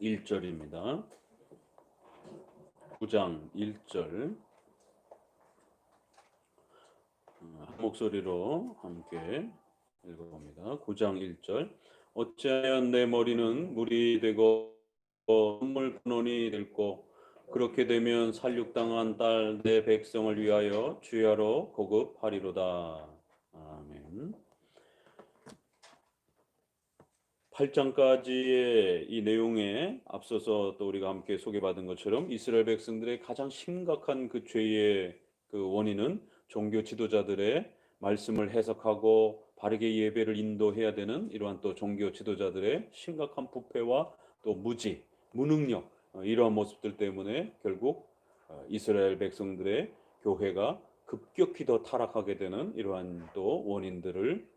1절입니다. 9장 1절 한 목소리로 함께 읽어봅니다. 9장 1절 어찌하여 내 머리는 물이 되고 눈물 근원이 될고 그렇게 되면 살육당한 딸 내 백성을 위하여 주야로 거급하리로다. 아멘. 8장까지의 이 내용에 앞서서 또 우리가 함께 소개받은 것처럼 이스라엘 백성들의 가장 심각한 그 죄의 그 원인은 종교 지도자들의 말씀을 해석하고 바르게 예배를 인도해야 되는 이러한 또 종교 지도자들의 심각한 부패와 또 무지, 무능력 이러한 모습들 때문에 결국 이스라엘 백성들의 교회가 급격히 더 타락하게 되는 이러한 또 원인들을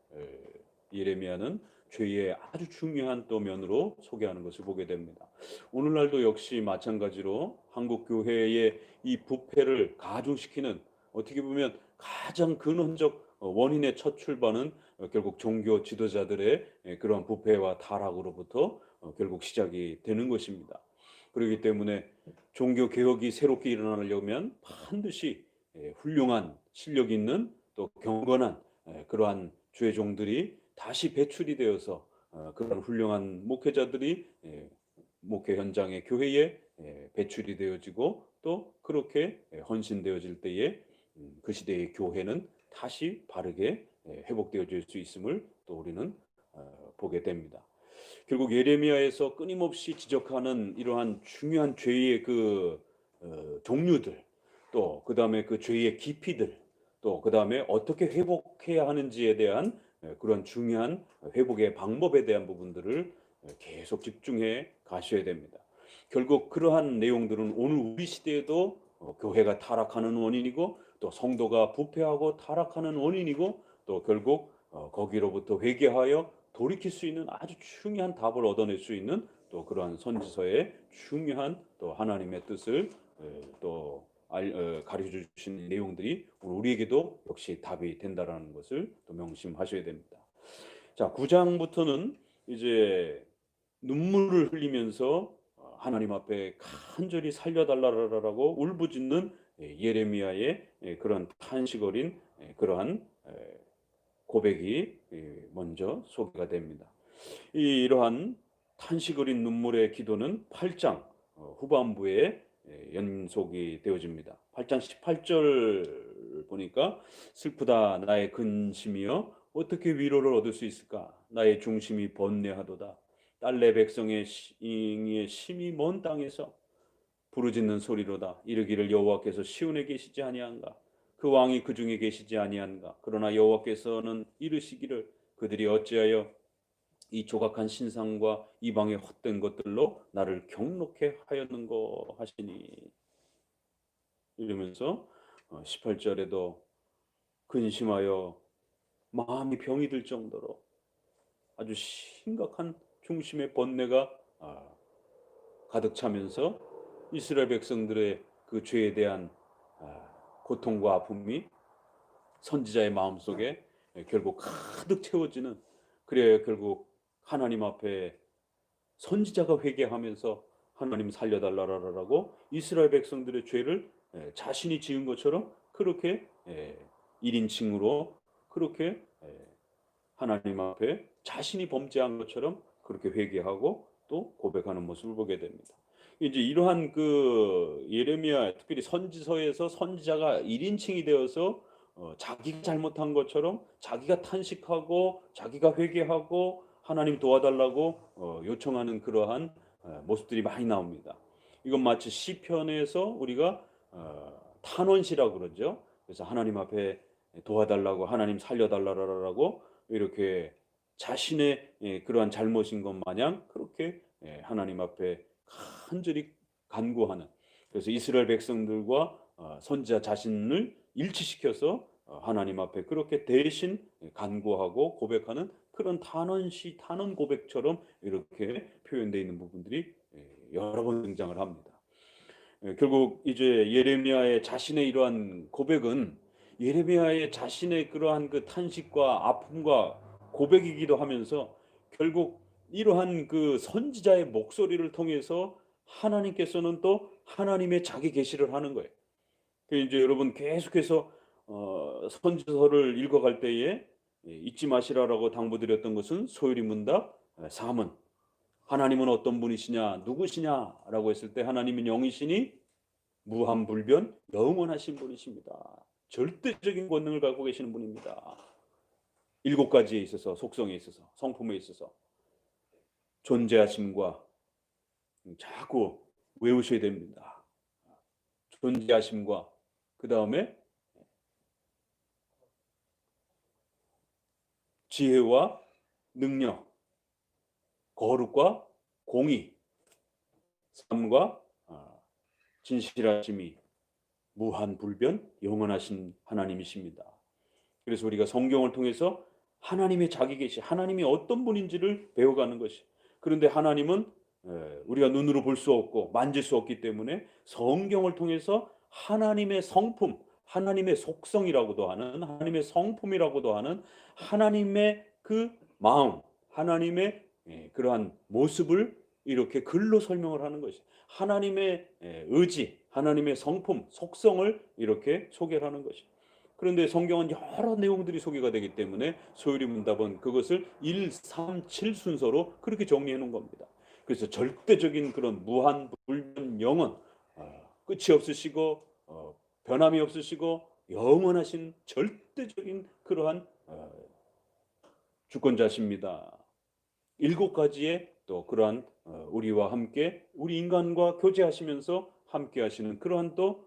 예레미야는 죄의 아주 중요한 또 면으로 소개하는 것을 보게 됩니다. 오늘날도 역시 마찬가지로 한국 교회의 이 부패를 가중시키는 어떻게 보면 가장 근원적 원인의 첫 출발은 결국 종교 지도자들의 그런 부패와 타락으로부터 결국 시작이 되는 것입니다. 그렇기 때문에 종교 개혁이 새롭게 일어나려면 반드시 훌륭한 실력 있는 또 경건한 그러한 죄종들이 다시 배출이 되어서 그런 훌륭한 목회자들이 목회 현장의 교회에 배출이 되어지고 또 그렇게 헌신되어질 때에 그 시대의 교회는 다시 바르게 회복되어질 수 있음을 또 우리는 보게 됩니다. 결국 예레미야에서 끊임없이 지적하는 이러한 중요한 죄의 그 종류들 또 그다음에 그 죄의 깊이들 또 그다음에 어떻게 회복해야 하는지에 대한 그런 중요한 회복의 방법에 대한 부분들을 계속 집중해 가셔야 됩니다. 결국 그러한 내용들은 오늘 우리 시대에도 교회가 타락하는 원인이고 또 성도가 부패하고 타락하는 원인이고 또 결국 거기로부터 회개하여 돌이킬 수 있는 아주 중요한 답을 얻어낼 수 있는 또 그러한 선지서의 중요한 또 하나님의 뜻을 또 가르쳐 주신 내용들이 우리에게도 역시 답이 된다라는 것을 또 명심하셔야 됩니다. 자, 9장부터는 이제 눈물을 흘리면서 하나님 앞에 간절히 살려달라라고 울부짖는 예레미야의 그런 탄식 어린 그러한 고백이 먼저 소개가 됩니다. 이러한 탄식 어린 눈물의 기도는 8장 후반부에 연속이 되어집니다. 8장 18절 보니까 슬프다 나의 근심이여 어떻게 위로를 얻을 수 있을까 나의 중심이 번뇌하도다 딸내 백성의 심이 먼 땅에서 부르짖는 소리로다 이르기를 여호와께서 시온에 계시지 아니한가 그 왕이 그 중에 계시지 아니한가 그러나 여호와께서는 이르시기를 그들이 어찌하여 이 조각한 신상과 이방의 헛된 것들로 나를 경록해 하였는고 하시니 이러면서 18절에도 근심하여 마음이 병이 들 정도로 아주 심각한 중심의 번뇌가 가득 차면서 이스라엘 백성들의 그 죄에 대한 고통과 아픔이 선지자의 마음속에 결국 가득 채워지는 그래야 결국 하나님 앞에 선지자가 회개하면서 하나님 살려달라라고 이스라엘 백성들의 죄를 자신이 지은 것처럼 그렇게 1인칭으로 그렇게 하나님 앞에 자신이 범죄한 것처럼 그렇게 회개하고 또 고백하는 모습을 보게 됩니다. 이제 이러한 그 예레미야 특별히 선지서에서 선지자가 1인칭이 되어서 자기가 잘못한 것처럼 자기가 탄식하고 자기가 회개하고 하나님 도와달라고 요청하는 그러한 모습들이 많이 나옵니다. 이건 마치 시편에서 우리가 탄원시라고 그러죠. 그래서 하나님 앞에 도와달라고 하나님 살려달라고 이렇게 자신의 그러한 잘못인 것 마냥 그렇게 하나님 앞에 간절히 간구하는 그래서 이스라엘 백성들과 선지자 자신을 일치시켜서 하나님 앞에 그렇게 대신 간구하고 고백하는 그런 탄원시 탄원 고백처럼 이렇게 표현되어 있는 부분들이 여러 번 등장을 합니다. 결국 이제 예레미야의 자신의 이러한 고백은 예레미야의 자신의 그러한 그 탄식과 아픔과 고백이기도 하면서 결국 이러한 그 선지자의 목소리를 통해서 하나님께서는 또 하나님의 자기 계시를 하는 거예요. 그 이제 여러분 계속해서 선지서를 읽어갈 때에 잊지 마시라라고 당부드렸던 것은 소요리 문답 4문. 하나님은 어떤 분이시냐, 누구시냐라고 했을 때 하나님은 영이시니 무한불변 영원하신 분이십니다. 절대적인 권능을 갖고 계시는 분입니다. 7가지에 있어서, 속성에 있어서, 성품에 있어서 존재하심과 자꾸 외우셔야 됩니다. 존재하심과 그 다음에 지혜와 능력, 거룩과 공의, 삶과 진실하심이 무한불변 영원하신 하나님이십니다. 그래서 우리가 성경을 통해서 하나님의 자기 계시, 하나님이 어떤 분인지를 배워가는 것이. 그런데 하나님은 우리가 눈으로 볼 수 없고 만질 수 없기 때문에 성경을 통해서 하나님의 성품, 하나님의 속성이라고도 하는, 하나님의 성품이라고도 하는 하나님의 그 마음, 하나님의 그러한 모습을 이렇게 글로 설명을 하는 것이. 하나님의 의지, 하나님의 성품, 속성을 이렇게 소개를 하는 것이. 그런데 성경은 여러 내용들이 소개가 되기 때문에 소요리 문답은 그것을 1, 3, 7 순서로 그렇게 정리해 놓은 겁니다. 그래서 절대적인 그런 무한 불변 영원, 끝이 없으시고 변함이 없으시고 영원하신 절대적인 그러한 주권자십니다. 7가지의 또 그러한 우리와 함께 우리 인간과 교제하시면서 함께 하시는 그러한 또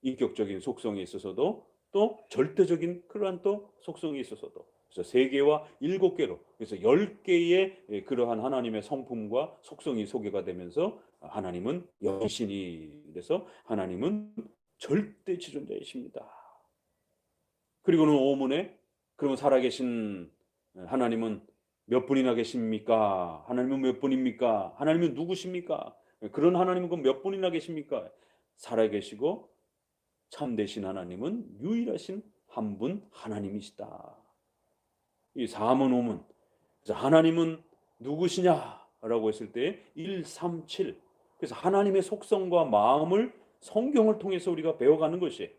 인격적인 속성에 있어서도 또 절대적인 그러한 또 속성에 있어서도 그래서 3개와 7개로 그래서 10개의 그러한 하나님의 성품과 속성이 소개가 되면서 하나님은 영이시니 그래서 하나님은 절대 지존자이십니다. 그리고는 5문에 그러면 살아계신 하나님은 몇 분이나 계십니까? 하나님은 몇 분입니까? 하나님은 누구십니까? 그런 하나님은 그럼 몇 분이나 계십니까? 살아계시고 참되신 하나님은 유일하신 한 분 하나님이시다. 이 4문 5문 그래서 하나님은 누구시냐라고 했을 때 1, 3, 7 그래서 하나님의 속성과 마음을 성경을 통해서 우리가 배워가는 것이에요.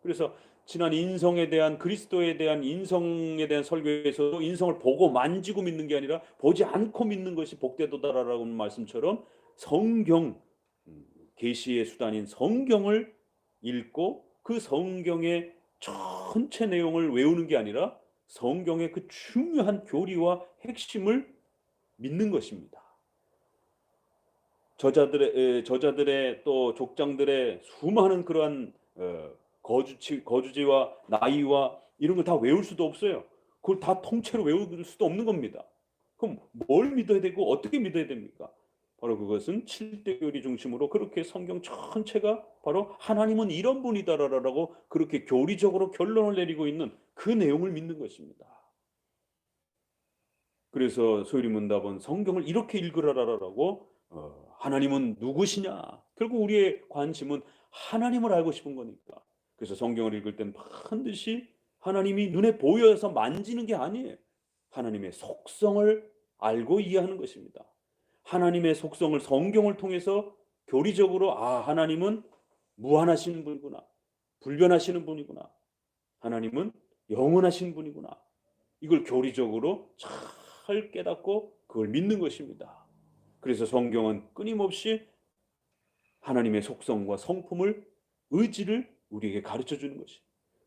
그래서 지난 인성에 대한 그리스도에 대한 인성에 대한 설교에서도 인성을 보고 만지고 믿는 게 아니라 보지 않고 믿는 것이 복되도다라고 하는 말씀처럼 성경 계시의 수단인 성경을 읽고 그 성경의 전체 내용을 외우는 게 아니라 성경의 그 중요한 교리와 핵심을 믿는 것입니다. 저자들의 또 족장들의 수많은 그러한 거주지와 나이와 이런 걸 다 외울 수도 없어요. 그걸 다 통째로 외울 수도 없는 겁니다. 그럼 뭘 믿어야 되고 어떻게 믿어야 됩니까? 바로 그것은 7대 교리 중심으로 그렇게 성경 전체가 바로 하나님은 이런 분이다라고 그렇게 교리적으로 결론을 내리고 있는 그 내용을 믿는 것입니다. 그래서 소요리 문답은 성경을 이렇게 읽으라라고 하나님은 누구시냐? 결국 우리의 관심은 하나님을 알고 싶은 거니까. 그래서 성경을 읽을 땐 반드시 하나님이 눈에 보여서 만지는 게 아니에요. 하나님의 속성을 알고 이해하는 것입니다. 하나님의 속성을 성경을 통해서 교리적으로 하나님은 무한하신 분이구나. 불변하시는 분이구나. 하나님은 영원하신 분이구나. 이걸 교리적으로 잘 깨닫고 그걸 믿는 것입니다. 그래서 성경은 끊임없이 하나님의 속성과 성품을 의지를 우리에게 가르쳐 주는 것이.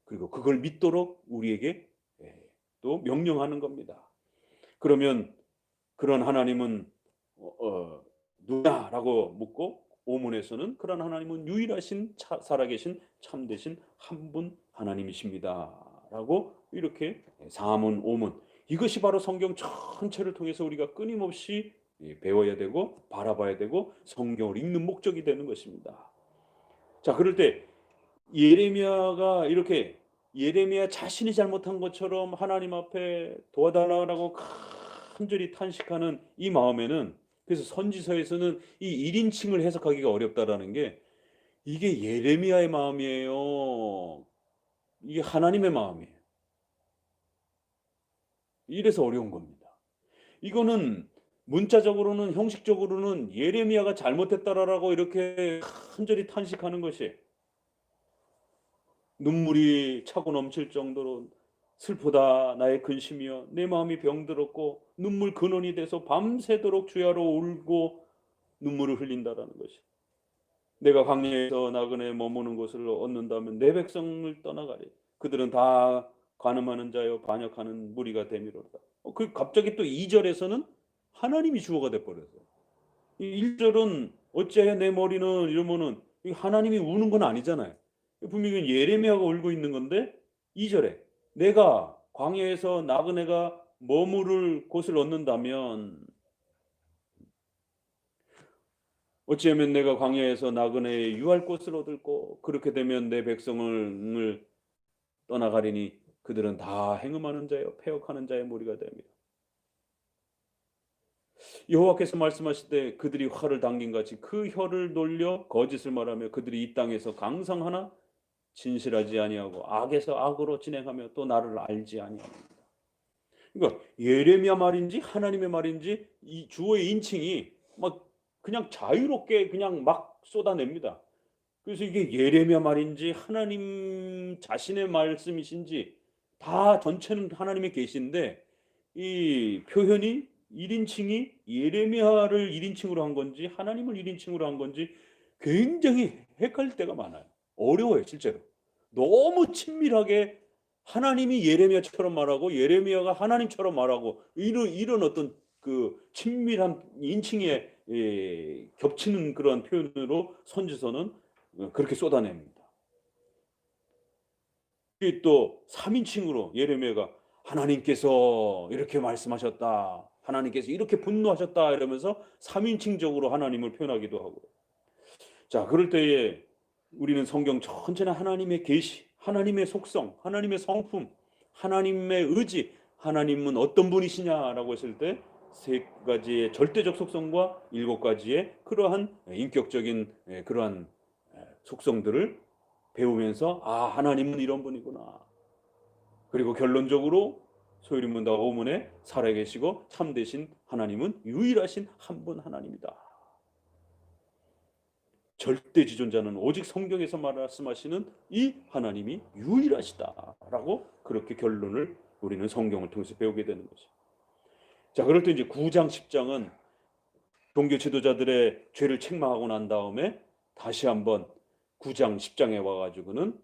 그리고 그걸 믿도록 우리에게 또 명령하는 겁니다. 그러면 그런 하나님은 누구냐라고 묻고 오문에서는 그런 하나님은 유일하신 살아계신 참되신 한 분 하나님이십니다라고 이렇게 4문 5문 이것이 바로 성경 전체를 통해서 우리가 끊임없이 배워야 되고 바라봐야 되고 성경을 읽는 목적이 되는 것입니다. 자, 그럴 때 예레미야가 이렇게 예레미야 자신이 잘못한 것처럼 하나님 앞에 도와달라고 간절히 탄식하는 이 마음에는 그래서 선지서에서는 이 1인칭을 해석하기가 어렵다라는 게 이게 예레미야의 마음이에요. 이게 하나님의 마음이에요. 이래서 어려운 겁니다. 이거는 문자적으로는 형식적으로는 예레미야가 잘못했다라고 이렇게 간절히 탄식하는 것이 눈물이 차고 넘칠 정도로 슬프다 나의 근심이여 내 마음이 병들었고 눈물 근원이 돼서 밤새도록 주야로 울고 눈물을 흘린다라는 것이 내가 광야에서 나그네 머무는 곳을 얻는다면 내 백성을 떠나가리 그들은 다 간음하는 자여 반역하는 무리가 되미로다. 그 갑자기 또 2절에서는 하나님이 주어가 돼 버렸어요. 이 1절은 어찌하여 내 머리는 이러면은 이 하나님이 우는 건 아니잖아요. 분명히 예레미야가 울고 있는 건데 2절에 내가 광야에서 나그네가 머무를 곳을 얻는다면 어찌하면 내가 광야에서 나그네의 유할 곳을 얻을꼬 그렇게 되면 내 백성을 떠나가리니 그들은 다 행음하는 자여 패역하는 자의 무리가 됩니다. 여호와께서 말씀하실 때 그들이 활을 당긴 같이 그 혀를 놀려 거짓을 말하며 그들이 이 땅에서 강성하나 진실하지 아니하고 악에서 악으로 진행하며 또 나를 알지 아니합니다. 그러니까 예레미야 말인지 하나님의 말인지 이 주어의 인칭이 막 그냥 자유롭게 그냥 막 쏟아냅니다. 그래서 이게 예레미야 말인지 하나님 자신의 말씀이신지 다 전체는 하나님의 계시인데 이 표현이 1인칭이 예레미야를 1인칭으로 한 건지 하나님을 1인칭으로 한 건지 굉장히 헷갈릴 때가 많아요. 어려워요, 실제로. 너무 친밀하게 하나님이 예레미야처럼 말하고 예레미야가 하나님처럼 말하고 이런 어떤 그 친밀한 인칭에 겹치는 그런 표현으로 선지서는 그렇게 쏟아냅니다. 또 3인칭으로 예레미야가 하나님께서 이렇게 말씀하셨다. 하나님께서 이렇게 분노하셨다 이러면서 3인칭적으로 하나님을 표현하기도 하고. 자, 그럴 때에 우리는 성경 전체나 하나님의 계시, 하나님의 속성, 하나님의 성품, 하나님의 의지, 하나님은 어떤 분이시냐라고 했을 때 세 가지의 절대적 속성과 7가지의 그러한 인격적인 그러한 속성들을 배우면서 아, 하나님은 이런 분이구나. 그리고 결론적으로 소유리문답 5문에 살아계시고 참되신 하나님은 유일하신 한 분 하나님이다. 절대지존자는 오직 성경에서 말씀하시는 이 하나님이 유일하시다라고 그렇게 결론을 우리는 성경을 통해서 배우게 되는 거죠. 자, 그럴 때 이제 9장 10장은 종교 지도자들의 죄를 책망하고 난 다음에 다시 한번 9장 10장에 와가지고는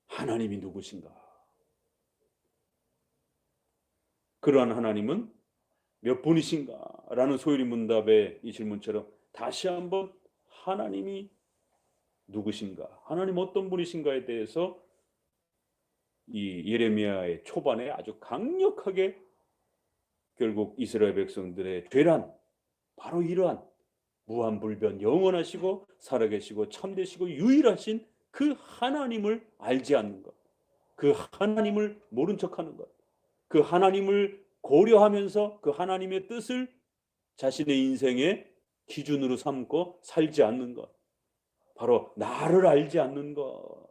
하나님이 누구신가? 그러한 하나님은 몇 분이신가? 라는 소유리 문답의 이 질문처럼 다시 한번 하나님이 누구신가? 하나님 어떤 분이신가에 대해서 이 예레미야의 초반에 아주 강력하게 결국 이스라엘 백성들의 죄란 바로 이러한 무한불변 영원하시고 살아계시고 참되시고 유일하신 그 하나님을 알지 않는 것, 그 하나님을 모른 척하는 것, 그 하나님을 고려하면서 그 하나님의 뜻을 자신의 인생의 기준으로 삼고 살지 않는 것, 바로 나를 알지 않는 것,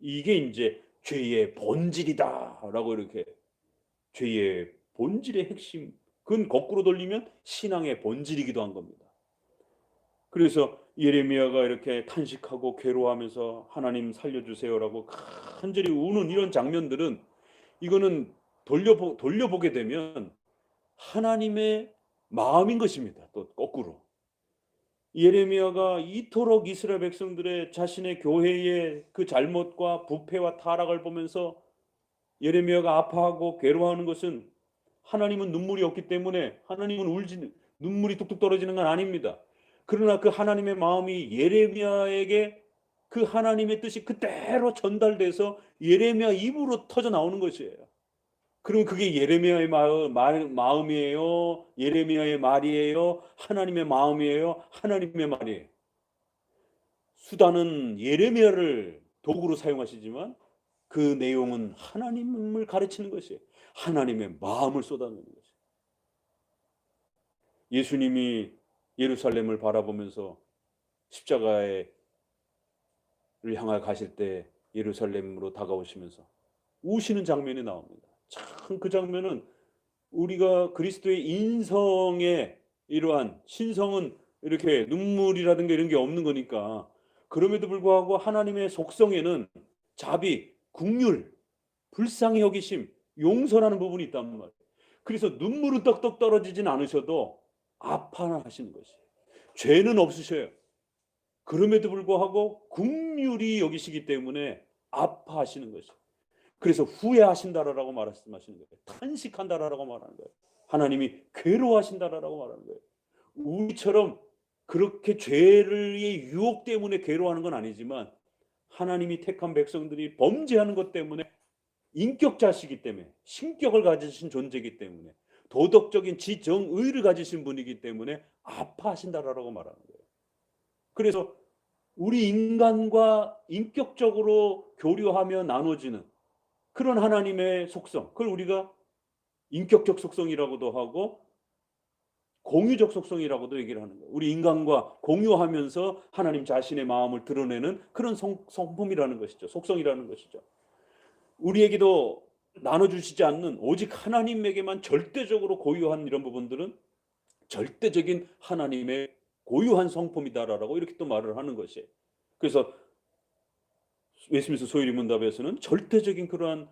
이게 이제 죄의 본질이다라고 이렇게 죄의 본질의 핵심, 그건 거꾸로 돌리면 신앙의 본질이기도 한 겁니다. 그래서 예레미야가 이렇게 탄식하고 괴로워하면서 하나님 살려주세요라고 간절히 우는 이런 장면들은 이거는 돌려보게 되면 하나님의 마음인 것입니다. 또 거꾸로. 예레미야가 이토록 이스라엘 백성들의 자신의 교회의 그 잘못과 부패와 타락을 보면서 예레미야가 아파하고 괴로워하는 것은 하나님은 눈물이 없기 때문에 하나님은 눈물이 뚝뚝 떨어지는 건 아닙니다. 그러나 그 하나님의 마음이 예레미야에게 그 하나님의 뜻이 그대로 전달돼서 예레미야 입으로 터져 나오는 것이에요. 그럼 그게 예레미야의 마음이에요? 예레미야의 말이에요? 하나님의 마음이에요? 하나님의 말이에요? 수단은 예레미야를 도구로 사용하시지만 그 내용은 하나님을 가르치는 것이에요. 하나님의 마음을 쏟아내는 것이에요. 예수님이 예루살렘을 바라보면서 십자가를 향해 가실 때 예루살렘으로 다가오시면서 우시는 장면이 나옵니다. 참 그 장면은 우리가 그리스도의 인성의 이러한 신성은 이렇게 눈물이라든가 이런 게 없는 거니까, 그럼에도 불구하고 하나님의 속성에는 자비, 긍휼, 불쌍히 여기심, 용서라는 부분이 있단 말이에요. 그래서 눈물은 떡떡 떨어지진 않으셔도 아파하시는 것이에요. 죄는 없으셔요. 그럼에도 불구하고 긍휼히 여기시기 때문에 아파하시는 것이에요. 그래서 후회하신다라고 말씀하시는 거예요. 탄식한다라고 말하는 거예요. 하나님이 괴로워하신다라고 말하는 거예요. 우리처럼 그렇게 죄의 유혹 때문에 괴로워하는 건 아니지만, 하나님이 택한 백성들이 범죄하는 것 때문에, 인격자시기 때문에, 신격을 가지신 존재이기 때문에, 도덕적인 지정의를 가지신 분이기 때문에 아파하신다라고 말하는 거예요. 그래서 우리 인간과 인격적으로 교류하며 나눠지는 그런 하나님의 속성, 그걸 우리가 인격적 속성이라고도 하고 공유적 속성이라고도 얘기를 하는 거예요. 우리 인간과 공유하면서 하나님 자신의 마음을 드러내는 그런 성품이라는 것이죠. 속성이라는 것이죠. 우리에게도 나눠주시지 않는, 오직 하나님에게만 절대적으로 고유한 이런 부분들은 절대적인 하나님의 고유한 성품이다라고 이렇게 또 말을 하는 것이에요. 그래서 웨스민스터 소유리 문답에서는 절대적인 그러한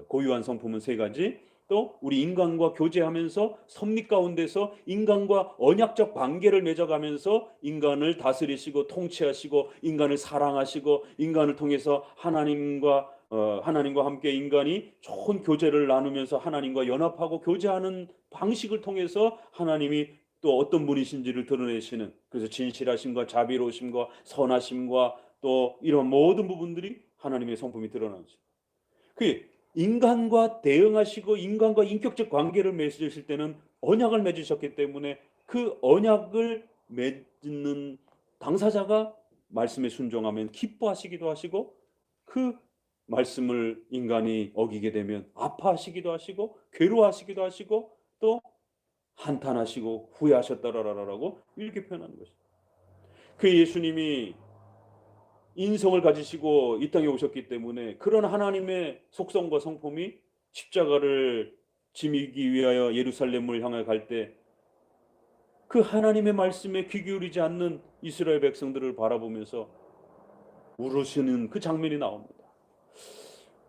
고유한 성품은 세 가지, 또 우리 인간과 교제하면서 섭리 가운데서 인간과 언약적 관계를 맺어가면서 인간을 다스리시고 통치하시고 인간을 사랑하시고 인간을 통해서 하나님과 함께 인간이 좋은 교제를 나누면서 하나님과 연합하고 교제하는 방식을 통해서 하나님이 또 어떤 분이신지를 드러내시는, 그래서 진실하심과 자비로우심과 선하심과 또 이런 모든 부분들이 하나님의 성품이 드러나죠. 그 인간과 대응하시고 인간과 인격적 관계를 맺으실 때는 언약을 맺으셨기 때문에 그 언약을 맺는 당사자가 말씀에 순종하면 기뻐하시기도 하시고, 그 말씀을 인간이 어기게 되면 아파하시기도 하시고 괴로워하시기도 하시고 또 한탄하시고 후회하셨다라고 이렇게 표현하는 것입니다. 그 예수님이 인성을 가지시고 이 땅에 오셨기 때문에 그런 하나님의 속성과 성품이 십자가를 지미기 위하여 예루살렘을 향해 갈 때 그 하나님의 말씀에 귀 기울이지 않는 이스라엘 백성들을 바라보면서 울으시는 그 장면이 나옵니다.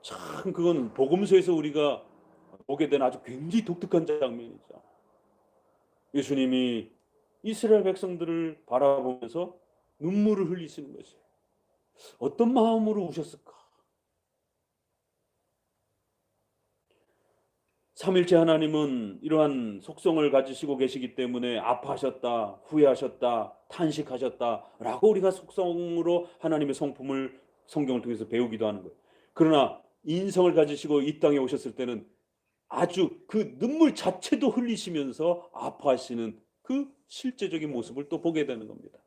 참 그건 복음서에서 우리가 보게 된 아주 굉장히 독특한 장면이죠. 예수님이 이스라엘 백성들을 바라보면서 눈물을 흘리시는 것이에요. 어떤 마음으로 우셨을까? 삼일째 하나님은 이러한 속성을 가지시고 계시기 때문에 아파하셨다, 후회하셨다, 탄식하셨다라고 우리가 속성으로 하나님의 성품을 성경을 통해서 배우기도 하는 거예요. 그러나 인성을 가지시고 이 땅에 오셨을 때는 아주 그 눈물 자체도 흘리시면서 아파하시는 그 실제적인 모습을 또 보게 되는 겁니다.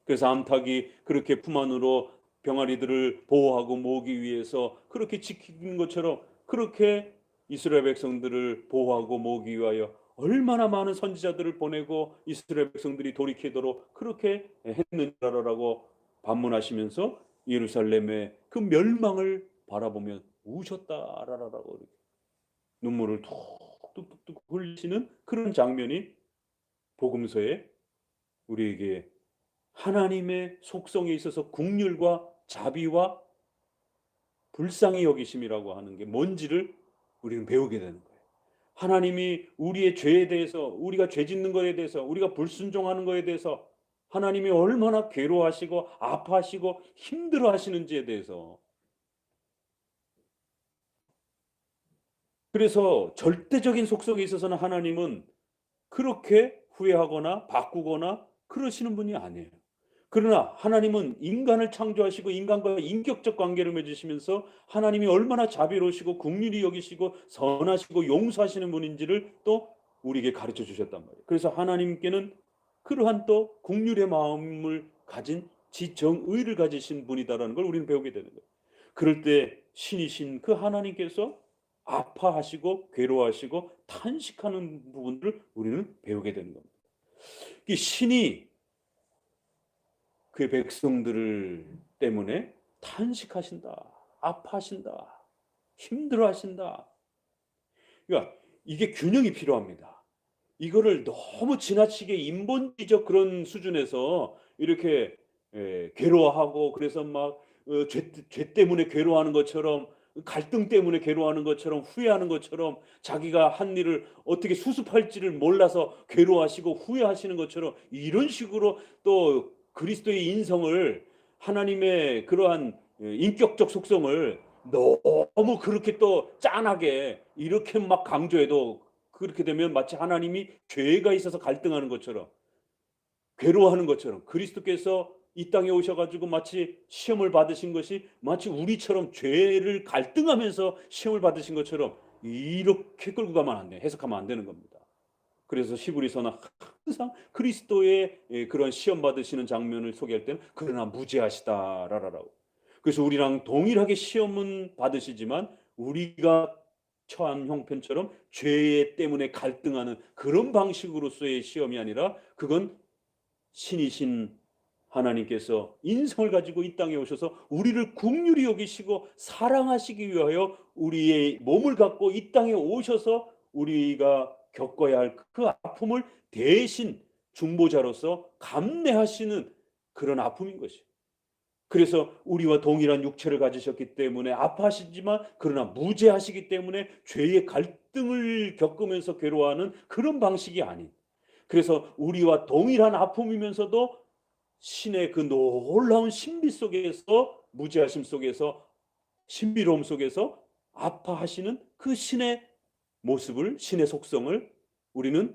그래서 암탉이 그렇게 품 안으로 병아리들을 보호하고 모으기 위해서 그렇게 지키는 것처럼, 그렇게 이스라엘 백성들을 보호하고 모으기 위하여 얼마나 많은 선지자들을 보내고 이스라엘 백성들이 돌이키도록 그렇게 했는지라고 반문하시면서 예루살렘의 그 멸망을 바라보면 우셨다라고 눈물을 뚝뚝뚝 흘리시는 그런 장면이 복음서에 우리에게 하나님의 속성에 있어서 긍휼과 자비와 불쌍히 여기심이라고 하는 게 뭔지를 우리는 배우게 되는 거예요. 하나님이 우리의 죄에 대해서, 우리가 죄 짓는 것에 대해서, 우리가 불순종하는 것에 대해서 하나님이 얼마나 괴로워하시고 아파하시고 힘들어하시는지에 대해서, 그래서 절대적인 속성에 있어서는 하나님은 그렇게 후회하거나 바꾸거나 그러시는 분이 아니에요. 그러나 하나님은 인간을 창조하시고 인간과 인격적 관계를 맺으시면서 하나님이 얼마나 자비로우시고 긍휼히 여기시고 선하시고 용서하시는 분인지를 또 우리에게 가르쳐 주셨단 말이에요. 그래서 하나님께는 그러한 또 긍휼의 마음을 가진 지정의를 가지신 분이다라는 걸 우리는 배우게 되는 거예요. 그럴 때 신이신 그 하나님께서 아파하시고 괴로워하시고 탄식하는 부분들을 우리는 배우게 되는 겁니다. 이 신이 그의 백성들을 때문에 탄식하신다, 아파하신다, 힘들어하신다. 그러니까 이게 균형이 필요합니다. 이거를 너무 지나치게 인본주의적 그런 수준에서 이렇게 괴로워하고 그래서 막 죄 때문에 괴로워하는 것처럼 갈등 때문에 괴로워하는 것처럼 후회하는 것처럼 자기가 한 일을 어떻게 수습할지를 몰라서 괴로워하시고 후회하시는 것처럼 이런 식으로 또 그리스도의 인성을 하나님의 그러한 인격적 속성을 너무 그렇게 또 짠하게 이렇게 막 강조해도 그렇게 되면 마치 하나님이 죄가 있어서 갈등하는 것처럼 괴로워하는 것처럼 그리스도께서 이 땅에 오셔 가지고 마치 시험을 받으신 것이 마치 우리처럼 죄를 갈등하면서 시험을 받으신 것처럼 이렇게 끌고 가면 안 돼. 해석하면 안 되는 겁니다. 그래서 히브리서는 항상 그리스도의 그런 시험 받으시는 장면을 소개할 때는 그러나 무죄하시다라라고. 그래서 우리랑 동일하게 시험은 받으시지만 우리가 처한 형편처럼 죄 때문에 갈등하는 그런 방식으로서의 시험이 아니라 그건 신이신 하나님께서 인성을 가지고 이 땅에 오셔서 우리를 긍휼히 여기시고 사랑하시기 위하여 우리의 몸을 갖고 이 땅에 오셔서 우리가 겪어야 할 그 아픔을 대신 중보자로서 감내하시는 그런 아픔인 것이에요. 그래서 우리와 동일한 육체를 가지셨기 때문에 아파하시지만 그러나 무죄하시기 때문에 죄의 갈등을 겪으면서 괴로워하는 그런 방식이 아닌, 그래서 우리와 동일한 아픔이면서도 신의 그 놀라운 신비 속에서 무죄하심 속에서 신비로움 속에서 아파하시는 그 신의 모습을, 신의 속성을 우리는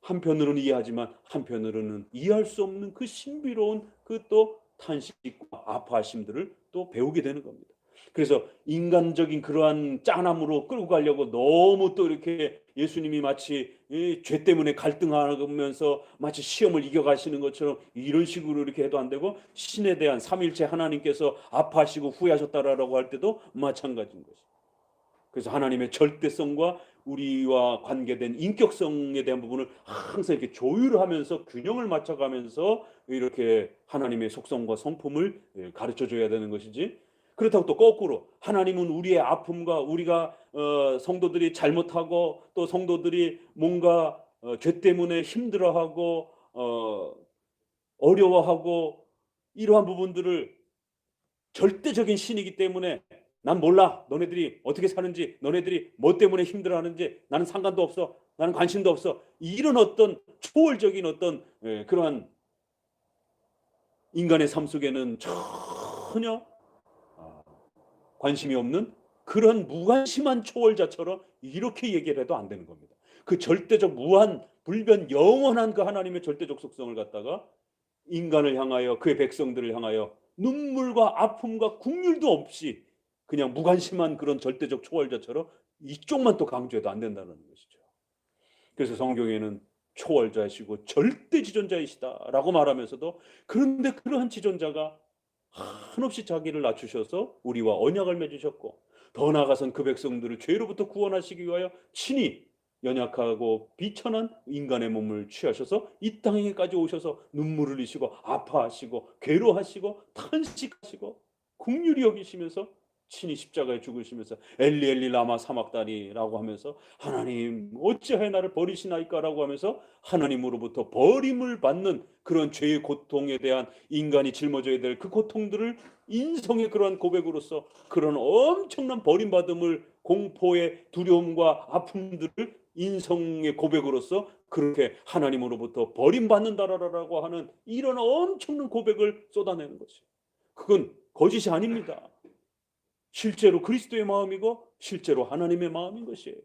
한편으로는 이해하지만 한편으로는 이해할 수 없는 그 신비로운 그 또 탄식과 아파하심들을 또 배우게 되는 겁니다. 그래서 인간적인 그러한 짠함으로 끌고 가려고 너무 또 이렇게 예수님이 마치 죄 때문에 갈등하면서 마치 시험을 이겨가시는 것처럼 이런 식으로 이렇게 해도 안 되고, 신에 대한 삼일체 하나님께서 아파하시고 후회하셨다라고 할 때도 마찬가지인 것이죠. 그래서 하나님의 절대성과 우리와 관계된 인격성에 대한 부분을 항상 이렇게 조율하면서 균형을 맞춰가면서 이렇게 하나님의 속성과 성품을 가르쳐 줘야 되는 것이지, 그렇다고 또 거꾸로 하나님은 우리의 아픔과 우리가 성도들이 잘못하고 또 성도들이 뭔가 죄 때문에 힘들어하고 어려워하고 이러한 부분들을 절대적인 신이기 때문에 난 몰라. 너네들이 어떻게 사는지, 너네들이 뭐 때문에 힘들어하는지 나는 상관도 없어. 나는 관심도 없어. 이런 어떤 초월적인 어떤 그러한 인간의 삶 속에는 전혀 관심이 없는 그런 무관심한 초월자처럼 이렇게 얘기를 해도 안 되는 겁니다. 그 절대적 무한 불변 영원한 그 하나님의 절대적 속성을 갖다가 인간을 향하여 그의 백성들을 향하여 눈물과 아픔과 국률도 없이 그냥 무관심한 그런 절대적 초월자처럼 이쪽만 또 강조해도 안 된다는 것이죠. 그래서 성경에는 초월자이시고 절대 지존자이시다라고 말하면서도 그런데 그러한 지존자가 한없이 자기를 낮추셔서 우리와 언약을 맺으셨고 더 나아가선 그 백성들을 죄로부터 구원하시기 위하여 친히 연약하고 비천한 인간의 몸을 취하셔서 이 땅에까지 오셔서 눈물을 흘리시고 아파하시고 괴로워하시고 탄식하시고 긍휼히 여기시면서 친히 십자가에 죽으시면서 엘리 엘리 라마 사막다니라고 하면서 하나님 어찌하여 나를 버리시나이까라고 하면서 하나님으로부터 버림을 받는 그런 죄의 고통에 대한 인간이 짊어져야 될 그 고통들을 인성의 그러한 고백으로서 그런 엄청난 버림받음을, 공포의 두려움과 아픔들을 인성의 고백으로서 그렇게 하나님으로부터 버림받는다라고 하는 이런 엄청난 고백을 쏟아내는 것이에요. 그건 거짓이 아닙니다. 실제로 그리스도의 마음이고 실제로 하나님의 마음인 것이에요.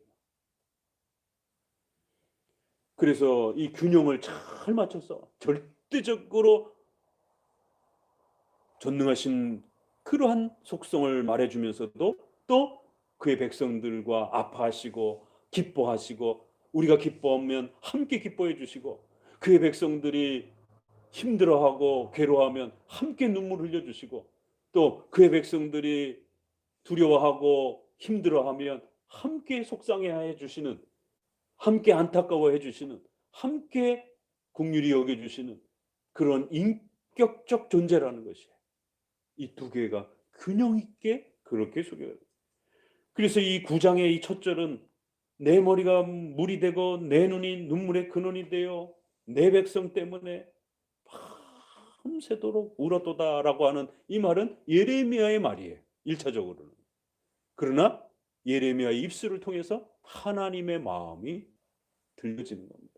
그래서 이 균형을 잘 맞춰서 절대적으로 전능하신 그러한 속성을 말해주면서도 또 그의 백성들과 아파하시고 기뻐하시고 우리가 기뻐하면 함께 기뻐해 주시고 그의 백성들이 힘들어하고 괴로워하면 함께 눈물 흘려주시고 또 그의 백성들이 두려워하고 힘들어하면 함께 속상해해 주시는, 함께 안타까워해 주시는, 함께 긍휼히 여겨 주시는 그런 인격적 존재라는 것이에요. 이 두 개가 균형 있게 그렇게 소개해요. 그래서 이 9장의 이 첫 절은 내 머리가 물이 되고 내 눈이 눈물의 근원이 되어 내 백성 때문에 밤새도록 울었도다라고 하는 이 말은 예레미야의 말이에요. 1차적으로는. 그러나 예레미야의 입술을 통해서 하나님의 마음이 들려지는 겁니다.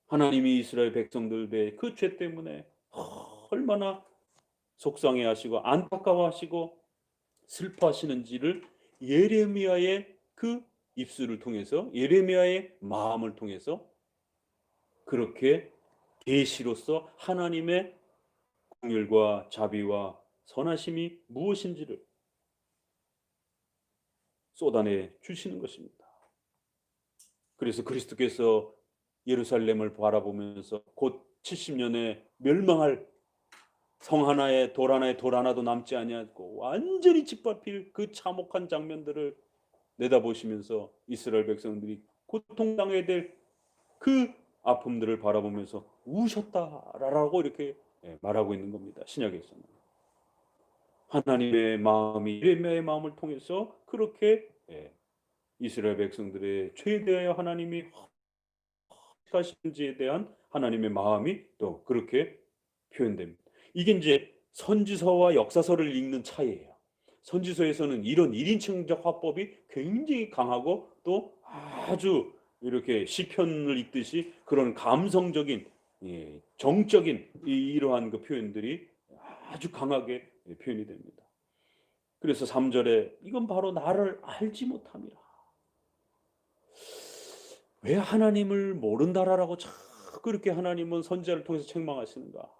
하나님이 이스라엘 백성들의 그 죄 때문에 얼마나 속상해하시고 안타까워하시고 슬퍼하시는지를 예레미야의 그 입술을 통해서 예레미야의 마음을 통해서 그렇게 계시로서 하나님의 긍휼과 자비와 선하심이 무엇인지를 쏟아내 주시는 것입니다. 그래서 그리스도께서 예루살렘을 바라보면서 곧 70년에 멸망할 성 하나에 돌 하나에 돌 하나도 남지 아니하고 완전히 짓밟힐 그 참혹한 장면들을 내다보시면서 이스라엘 백성들이 고통당해야 될 그 아픔들을 바라보면서 우셨다라고 이렇게 말하고 있는 겁니다. 신약에서는. 하나님의 마음이 예레미야의 마음을 통해서 그렇게 이스라엘 백성들의 죄에 대하여 하나님이 하시는지에 대한 하나님의 마음이 또 그렇게 표현됩니다. 이게 이제 선지서와 역사서를 읽는 차이예요. 선지서에서는 이런 1인칭적 화법이 굉장히 강하고 또 아주 이렇게 시편을 읽듯이 그런 감성적인 정적인 이러한 그 표현들이 아주 강하게 표현이 됩니다. 그래서 3절에 이건 바로 나를 알지 못함이라. 왜 하나님을 모른다라고 자꾸 그렇게 하나님은 선지자를 통해서 책망하시는가?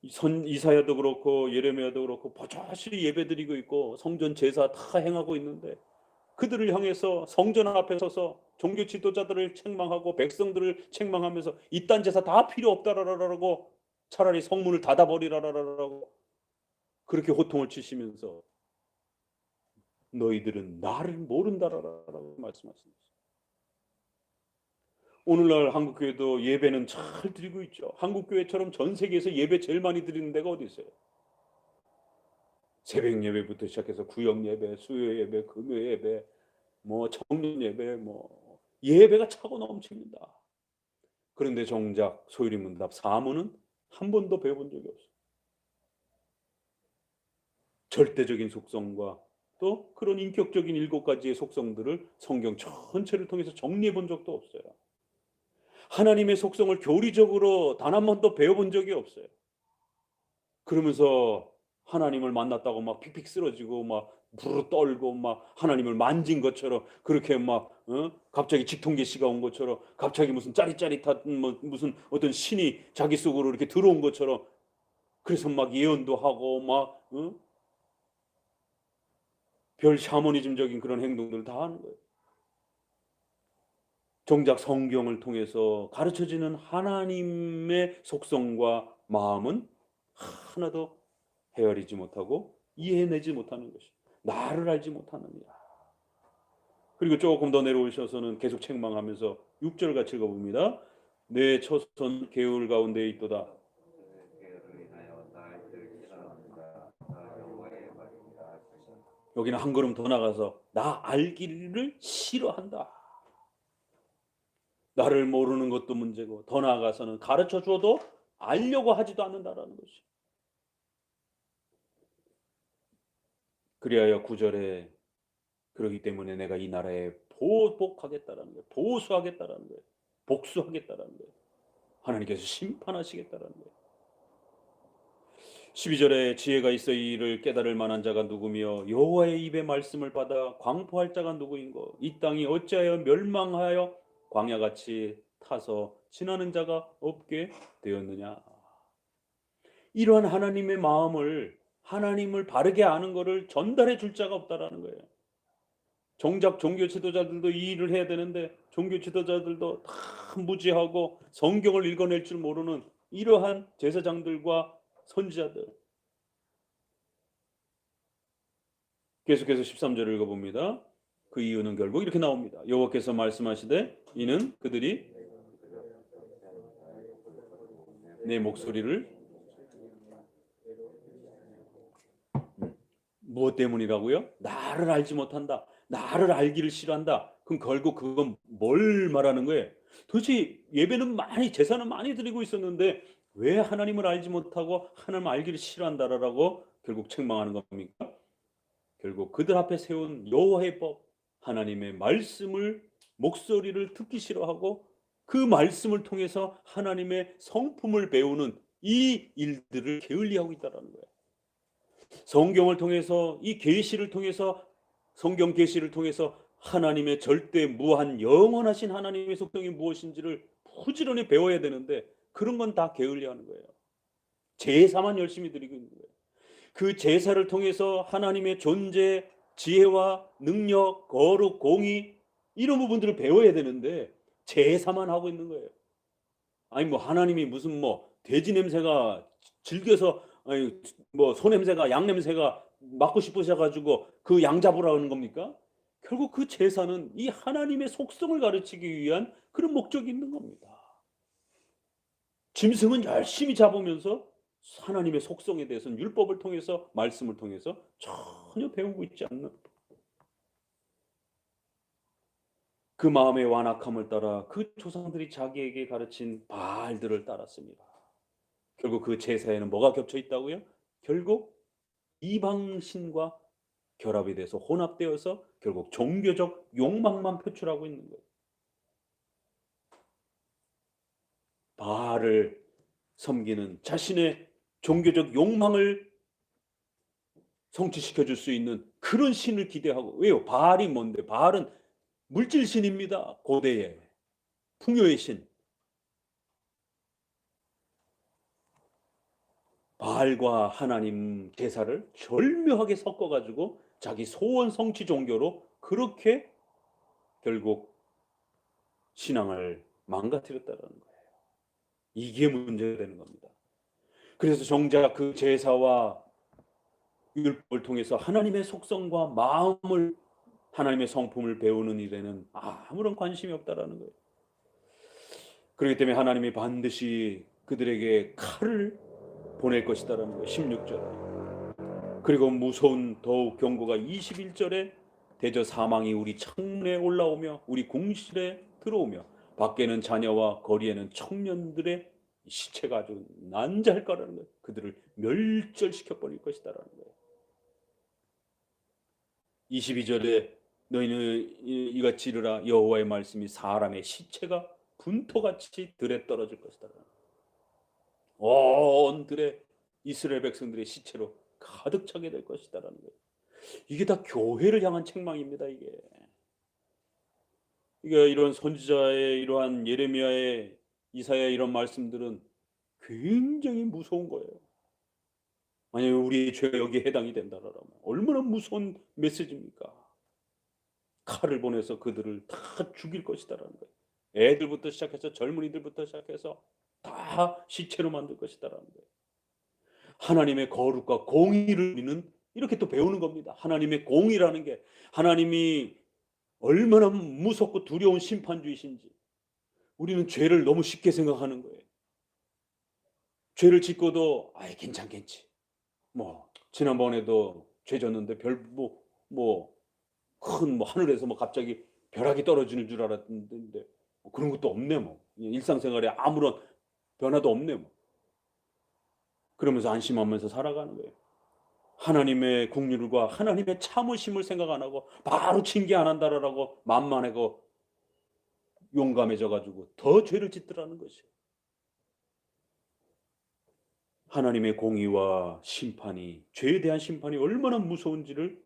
이사야도 그렇고 예레미야도 그렇고 버젓이 예배드리고 있고 성전 제사 다 행하고 있는데 그들을 향해서 성전 앞에 서서 종교 지도자들을 책망하고 백성들을 책망하면서 이딴 제사 다 필요 없다라고 차라리 성문을 닫아버리라라고 그렇게 호통을 치시면서 너희들은 나를 모른다라고 말씀하십니다. 오늘날 한국교회도 예배는 잘 드리고 있죠. 한국교회처럼 전 세계에서 예배 제일 많이 드리는 데가 어디 있어요? 새벽 예배부터 시작해서 구역 예배, 수요 예배, 금요 예배, 뭐 청년 예배, 뭐 예배가 차고 넘칩니다. 그런데 정작 소율이 문답 사무는 한 번도 배워본 적이 없어요. 절대적인 속성과 또 그런 인격적인 7가지의 속성들을 성경 전체를 통해서 정리해 본 적도 없어요. 하나님의 속성을 교리적으로 단 한 번도 배워본 적이 없어요. 그러면서 하나님을 만났다고 막 픽픽 쓰러지고 막 부르르 떨고 막 하나님을 만진 것처럼 그렇게 막 갑자기 직통계시가 온 것처럼 갑자기 무슨 짜릿짜릿한 뭐 무슨 어떤 신이 자기 속으로 이렇게 들어온 것처럼 그래서 막 예언도 하고 막 별 샤머니즘적인 그런 행동들을 다 하는 거예요. 정작 성경을 통해서 가르쳐지는 하나님의 속성과 마음은 하나도 헤아리지 못하고 이해내지 못하는 것이 나를 알지 못하느니라. 그리고 조금 더 내려오셔서는 계속 책망하면서 6절 같이 읽어봅니다. 내 처소는 개울 가운데 있도다. 여기는 한 걸음 더 나가서 나 알기를 싫어한다. 나를 모르는 것도 문제고 더 나아가서는 가르쳐 줘도 알려고 하지도 않는다라는 것이. 그리하여 9절에 그러기 때문에 내가 이 나라에 보복하겠다라는 거예요. 보수하겠다라는 거예요. 복수하겠다라는 거예요. 하나님께서 심판하시겠다라는 거예요. 12절에 지혜가 있어 이 일을 깨달을 만한 자가 누구며 여호와의 입의 말씀을 받아 광포할 자가 누구인고 이 땅이 어찌하여 멸망하여 광야같이 타서 지나는 자가 없게 되었느냐. 이러한 하나님의 마음을 하나님을 바르게 아는 것을 전달해 줄 자가 없다라는 거예요. 정작 종교 지도자들도 이 일을 해야 되는데 종교 지도자들도 다 무지하고 성경을 읽어낼 줄 모르는 이러한 제사장들과 선지자들. 계속해서 13절을 읽어봅니다. 그 이유는 결국 이렇게 나옵니다. 여호와께서 말씀하시되 이는 그들이 내 목소리를 무엇 때문이라고요? 나를 알지 못한다. 나를 알기를 싫어한다. 그럼 결국 그건 뭘 말하는 거예요? 도대체 예배는 많이 제사는 많이 드리고 있었는데 왜 하나님을 알지 못하고 하나님 알기를 싫어한다라고 결국 책망하는 겁니까? 결국 그들 앞에 세운 여호와의 법, 하나님의 말씀을 목소리를 듣기 싫어하고 그 말씀을 통해서 하나님의 성품을 배우는 이 일들을 게을리하고 있다라는 거예요. 성경을 통해서 이 계시를 통해서 성경 계시를 통해서 하나님의 절대 무한 영원하신 하나님의 속성이 무엇인지를 부지런히 배워야 되는데 그런 건 다 게을리하는 거예요. 제사만 열심히 드리고 있는 거예요. 그 제사를 통해서 하나님의 존재, 지혜와 능력, 거룩, 공의 이런 부분들을 배워야 되는데 제사만 하고 있는 거예요. 아니 뭐 하나님이 무슨 뭐 돼지 냄새가 질겨서 아니 뭐 소 냄새가 양 냄새가 맡고 싶으셔 가지고 그 양 잡으라 는 겁니까? 결국 그 제사는 이 하나님의 속성을 가르치기 위한 그런 목적이 있는 겁니다. 짐승은 열심히 잡으면서 하나님의 속성에 대해서는 율법을 통해서 말씀을 통해서 전혀 배우고 있지 않는 그 마음의 완악함을 따라 그 조상들이 자기에게 가르친 바알들을 따랐습니다. 결국 그 제사에는 뭐가 겹쳐 있다고요? 결국 이방신과 결합이 돼서 혼합되어서 결국 종교적 욕망만 표출하고 있는 거예요. 바알을 섬기는 자신의 종교적 욕망을 성취시켜 줄 수 있는 그런 신을 기대하고 왜요? 바알이 뭔데? 바알은 물질신입니다. 고대의 풍요의 신. 바알과 하나님 제사를 절묘하게 섞어 가지고 자기 소원 성취 종교로 그렇게 결국 신앙을 망가뜨렸다는 거예요. 이게 문제가 되는 겁니다. 그래서 정작 그 제사와 율법을 통해서 하나님의 속성과 마음을 하나님의 성품을 배우는 일에는 아무런 관심이 없다라는 거예요. 그렇기 때문에 하나님이 반드시 그들에게 칼을 보낼 것이다라는 거예요. 16절에. 그리고 무서운 더욱 경고가 21절에 대저 사망이 우리 창문에 올라오며 우리 궁실에 들어오며 밖에는 자녀와 거리에는 청년들의 시체가 아주 난자할 거라는 거예요. 그들을 멸절시켜 버릴 것이다라는 거예요. 22절에 너희는 이같이 이르라 여호와의 말씀이 사람의 시체가 분토같이 들에 떨어질 것이다라는 거예요. 온 들에 이스라엘 백성들의 시체로 가득 차게 될 것이다라는 거예요. 이게 다 교회를 향한 책망입니다. 이게 이런 선지자의 이러한 예레미야의 이사야의 이런 말씀들은 굉장히 무서운 거예요. 만약에 우리의 죄가 여기에 해당이 된다라면 얼마나 무서운 메시지입니까? 칼을 보내서 그들을 다 죽일 것이다라는 거예요. 애들부터 시작해서 젊은이들부터 시작해서 다 시체로 만들 것이다라는 거예요. 하나님의 거룩과 공의를 우리는 이렇게 또 배우는 겁니다. 하나님의 공의라는 게 하나님이 얼마나 무섭고 두려운 심판주이신지 우리는 죄를 너무 쉽게 생각하는 거예요. 죄를 짓고도 아이 괜찮겠지. 뭐 지난번에도 죄 졌는데 큰 하늘에서 갑자기 벼락이 떨어지는 줄 알았는데 그런 것도 없네 뭐. 일상생활에 아무런 변화도 없네 뭐. 그러면서 안심하면서 살아가는 거예요. 하나님의 긍휼과 하나님의 참으심을 생각 안 하고 바로 징계 안 한다라고 만만하고 용감해져 가지고 더 죄를 짓더라는 것이에요. 하나님의 공의와 심판이 죄에 대한 심판이 얼마나 무서운지를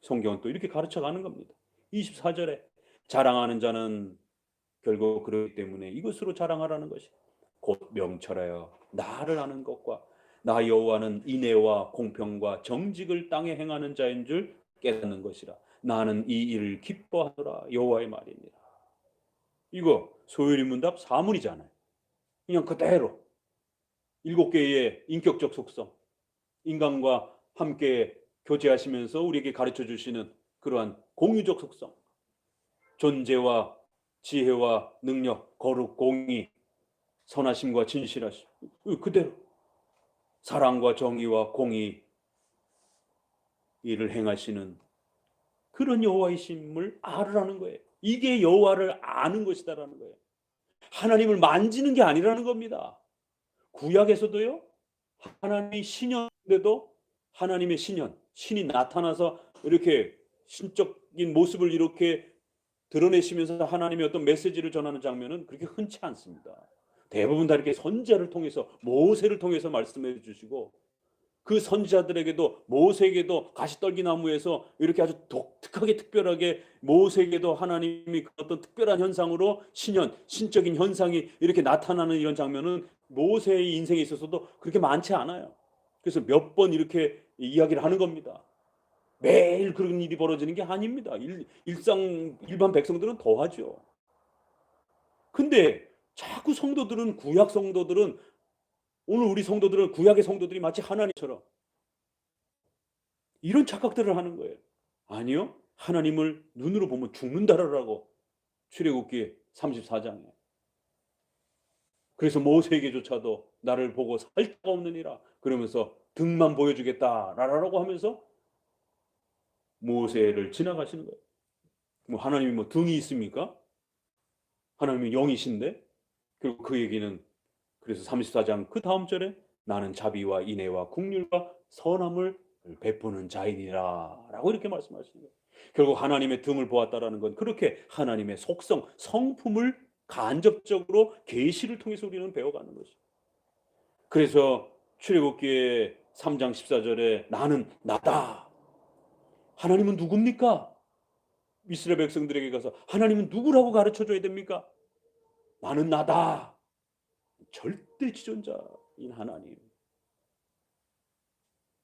성경은 또 이렇게 가르쳐 가는 겁니다. 24절에 자랑하는 자는 결국 그렇기 때문에 이것으로 자랑하라는 것이 곧 명철하여 나를 아는 것과 나 여호와는 인애와 공평과 정직을 땅에 행하는 자인 줄 깨닫는 것이라. 나는 이 일을 기뻐하노라 여호와의 말이니라. 이거 소요리 문답 사문이잖아요. 그냥 그대로 7개의 인격적 속성, 인간과 함께 교제하시면서 우리에게 가르쳐 주시는 그러한 공유적 속성, 존재와 지혜와 능력, 거룩, 공의, 선하심과 진실하심, 그대로 사랑과 정의와 공의 일을 행하시는 그런 여호와이심을 알으라는 거예요. 이게 여호와를 아는 것이다라는 거예요. 하나님을 만지는 게 아니라는 겁니다. 구약에서도요, 하나님이 신인데도 하나님의 신이 나타나서 이렇게 신적인 모습을 이렇게 드러내시면서 하나님의 어떤 메시지를 전하는 장면은 그렇게 흔치 않습니다. 대부분 다 이렇게 선지자를 통해서, 모세를 통해서 말씀해 주시고, 그 선지자들에게도, 모세에게도 가시떨기나무에서 이렇게 아주 독특하게 특별하게 모세에게도 하나님이 그 어떤 특별한 현상으로 신적인 현상이 이렇게 나타나는 이런 장면은 모세의 인생에 있어서도 그렇게 많지 않아요. 그래서 몇 번 이렇게 이야기를 하는 겁니다. 매일 그런 일이 벌어지는 게 아닙니다. 일반 백성들은 더하죠. 근데 자꾸 구약 성도들은, 오늘 우리 성도들은 구약의 성도들이 마치 하나님처럼 이런 착각들을 하는 거예요. 아니요. 하나님을 눈으로 보면 죽는다라고 출애굽기 34장에. 그래서 모세에게조차도 나를 보고 살 자가 없느니라 그러면서 등만 보여주겠다라고 하면서 모세를 지나가시는 거예요. 뭐 하나님이 뭐 등이 있습니까? 하나님이 영이신데. 그리고 그 얘기는 그래서 34장 그 다음 절에 나는 자비와 인애와 긍휼과 선함을 베푸는 자이니라 라고 이렇게 말씀하시는 거예요. 결국 하나님의 등을 보았다라는 건 그렇게 하나님의 속성, 성품을 간접적으로 계시를 통해서 우리는 배워가는 것이죠. 그래서 출애굽기의 3장 14절에 나는 나다. 하나님은 누굽니까? 이스라엘 백성들에게 가서 하나님은 누구라고 가르쳐줘야 됩니까? 나는 나다. 절대 지존자인 하나님.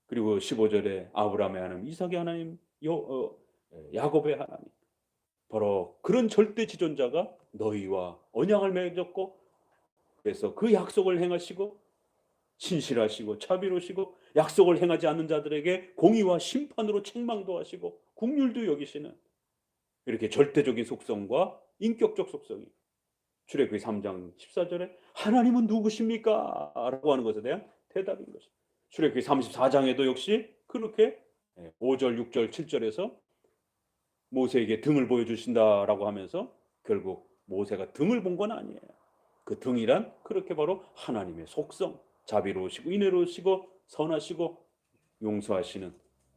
그리고 15절에 아브라함의 하나님, 이삭의 하나님, 야곱의 하나님. 바로 그런 절대 지존자가 너희와 언약을 맺었고, 그래서 그 약속을 행하시고 신실하시고 자비로우시고 약속을 행하지 않는 자들에게 공의와 심판으로 책망도 하시고 긍휼도 여기시는 이렇게 절대적인 속성과 인격적 속성이 출애굽기 3장 14절에 하나님은 누구십니까? 라고 하는 것에 대한 대답인 것입니다. 출애굽기 34장에도 역시 그렇게 5절, 6절, 7절에서 모세에게 등을 보여주신다라고 하면서 결국 모세가 등을 본 건 아니에요. 그 등이란 그렇게 바로 하나님의 속성, 자비로우시고 인애로우시고 선하시고 용서하시는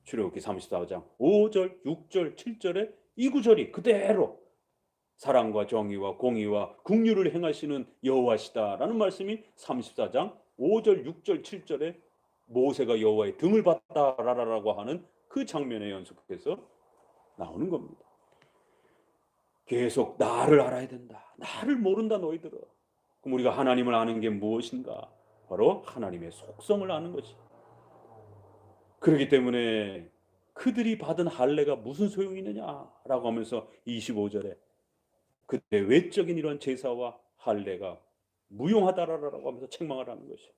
출애굽기 34장 5절, 6절, 7절의 이 구절이 그대로 사랑과 정의와 공의와 긍휼을 행하시는 여호와시다라는 말씀이 34장 5절, 6절, 7절에 모세가 여호와의 등을 봤다라고 하는 그 장면에 연속해서 나오는 겁니다. 계속 나를 알아야 된다. 나를 모른다 너희들은. 그럼 우리가 하나님을 아는 게 무엇인가? 바로 하나님의 속성을 아는 것이. 그렇기 때문에 그들이 받은 할례가 무슨 소용이 있느냐라고 하면서 25절에 그때 외적인 이런 제사와 할례가 무용하다라고 하면서 책망을 하는 것이.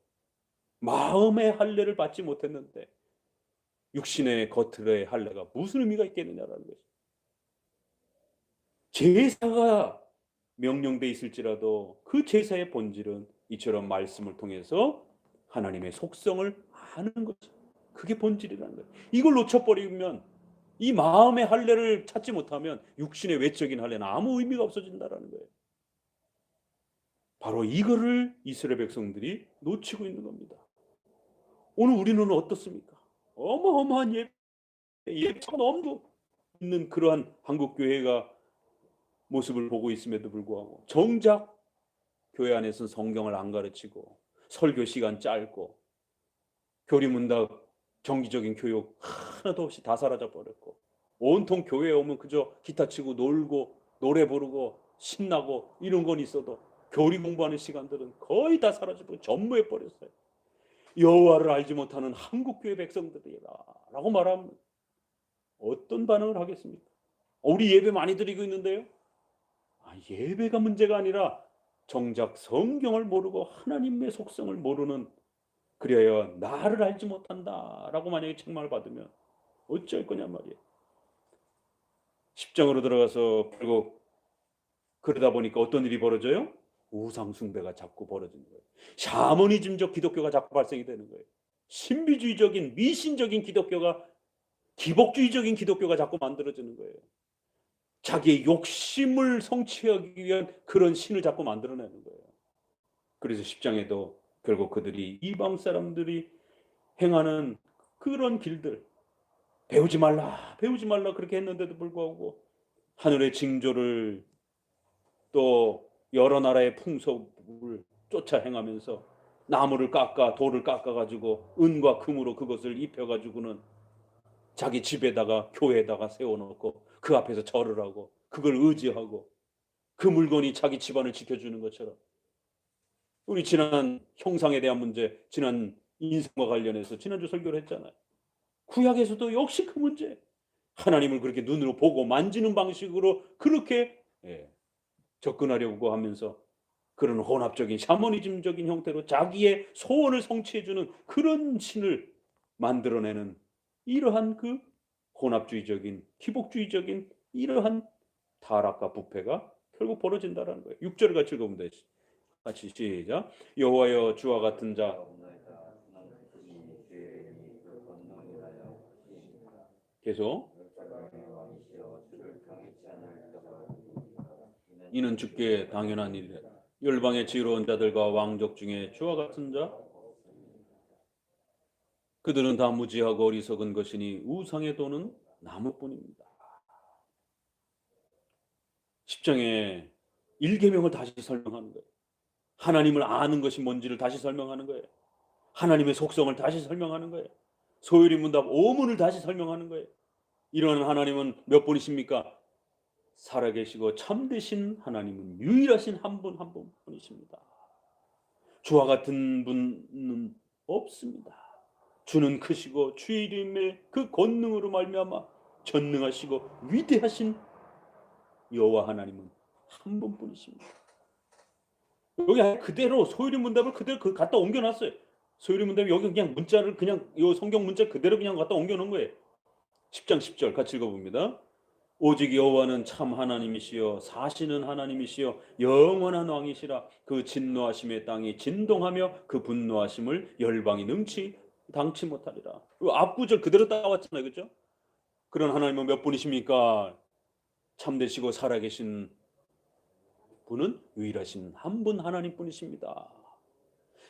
마음의 할례를 받지 못했는데 육신의 겉의 할례가 무슨 의미가 있겠느냐라는 것이. 제사가 명령돼 있을지라도 그 제사의 본질은 이처럼 말씀을 통해서 하나님의 속성을 아는 것이. 그게 본질이라는 거예요. 이걸 놓쳐버리면 이 마음의 할례를 찾지 못하면 육신의 외적인 할례는 아무 의미가 없어진다라는 거예요. 바로 이거를 이스라엘 백성들이 놓치고 있는 겁니다. 오늘 우리는 어떻습니까? 어마어마한 예배가 너무 있는 그러한 한국 교회가 모습을 보고 있음에도 불구하고 정작 교회 안에서는 성경을 안 가르치고 설교 시간 짧고 교리문답 정기적인 교육 하나도 없이 다 사라져 버렸고 온통 교회에 오면 그저 기타 치고 놀고 노래 부르고 신나고 이런 건 있어도 교리 공부하는 시간들은 거의 다 사라지고 전무해 버렸어요. 여호와를 알지 못하는 한국교회 백성들이라고 말하면 어떤 반응을 하겠습니까? 우리 예배 많이 드리고 있는데요. 예배가 문제가 아니라 정작 성경을 모르고 하나님의 속성을 모르는, 그래야 나를 알지 못한다라고 만약에 책망을 받으면 어쩔 거냐 말이에요. 10장으로 들어가서 결국 그러다 보니까 어떤 일이 벌어져요? 우상 숭배가 자꾸 벌어지는 거예요. 샤머니즘적 기독교가 자꾸 발생이 되는 거예요. 신비주의적인 미신적인 기독교가 기복주의적인 기독교가 자꾸 만들어지는 거예요. 자기의 욕심을 성취하기 위한 그런 신을 자꾸 만들어내는 거예요. 그래서 10장에도 결국 그들이 이방 사람들이 행하는 그런 길들, 배우지 말라 배우지 말라 그렇게 했는데도 불구하고 하늘의 징조를 또 여러 나라의 풍속을 쫓아 행하면서 나무를 깎아 돌을 깎아가지고 은과 금으로 그것을 입혀가지고는 자기 집에다가 교회에다가 세워놓고 그 앞에서 절을 하고 그걸 의지하고 그 물건이 자기 집안을 지켜주는 것처럼, 우리 지난 형상에 대한 문제, 지난 인성과 관련해서 지난주 설교를 했잖아요. 구약에서도 역시 그 문제, 하나님을 그렇게 눈으로 보고 만지는 방식으로 그렇게 접근하려고 하면서 그런 혼합적인 샤머니즘적인 형태로 자기의 소원을 성취해주는 그런 신을 만들어내는 이러한 그 혼합주의적인 기복주의적인 이러한 타락과 부패가 결국 벌어진다라는 거예요. 6절을 같이 읽어보면 되지. 같이 시작. 여호와여 주와 같은 자, 계속, 이는 주께 당연한 일이라. 열방의 지혜로운 자들과 왕족 중에 주와 같은 자, 그들은 다 무지하고 어리석은 것이니 우상에 도는 나무뿐입니다. 10장에 1계명을 다시 설명하는 거예요. 하나님을 아는 것이 뭔지를 다시 설명하는 거예요. 하나님의 속성을 다시 설명하는 거예요. 소요리 문답 오문을 다시 설명하는 거예요. 이런 하나님은 몇 분이십니까? 살아계시고 참되신 하나님은 유일하신 한 분 한 분뿐이십니다. 주와 같은 분은 없습니다. 주는 크시고 주의 이름의 그 권능으로 말미암아 전능하시고 위대하신 여호와 하나님은 한 분뿐이십니다. 여기 그대로 소유리 문답을 그대로 갖다 옮겨놨어요. 소유리 문답이 여기 그냥 문자를 그냥 이 성경 문자 그대로 그냥 갖다 옮겨놓은 거예요. 10장 10절 같이 읽어봅니다. 오직 여호와는 참 하나님이시여 사시는 하나님이시여 영원한 왕이시라. 그 진노하심의 땅이 진동하며 그 분노하심을 열방이 당치 못하리라. 앞구절 그대로 따왔잖아요, 그렇죠? 그런 하나님은 몇 분이십니까? 참되시고 살아계신 분은 유일하신 한 분 하나님뿐이십니다.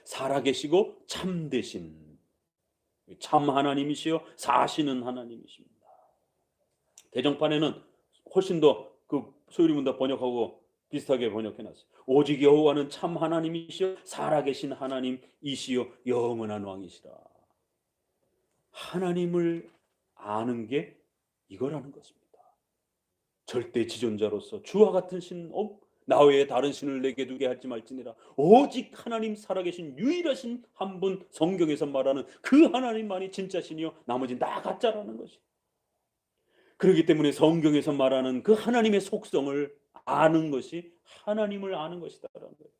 살아계시고 참되신 참 하나님이시여 사시는 하나님이십니다. 개정판에는 훨씬 더 그 소유리 문답 번역하고 비슷하게 번역해놨어요. 오직 여호와는 참 하나님이시여 살아계신 하나님이시여 영원한 왕이시라. 하나님을 아는 게 이거라는 것입니다. 절대 지존자로서 주와 같은 신 나 외에 다른 신을 내게 두게 할지 말지니라. 오직 하나님 살아계신 유일하신 한 분, 성경에서 말하는 그 하나님만이 진짜 신이요 나머지는 다 가짜라는 것이. 그렇기 때문에 성경에서 말하는 그 하나님의 속성을 아는 것이 하나님을 아는 것이다라는 거예요.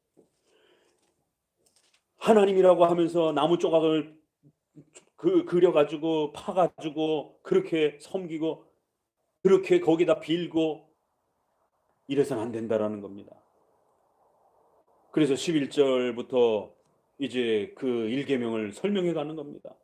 하나님이라고 하면서 나무 조각을 그려가지고 파가지고 그렇게 섬기고 그렇게 거기다 빌고 이래서는 안 된다라는 겁니다. 그래서 11절부터 이제 그 1계명을 설명해 가는 겁니다.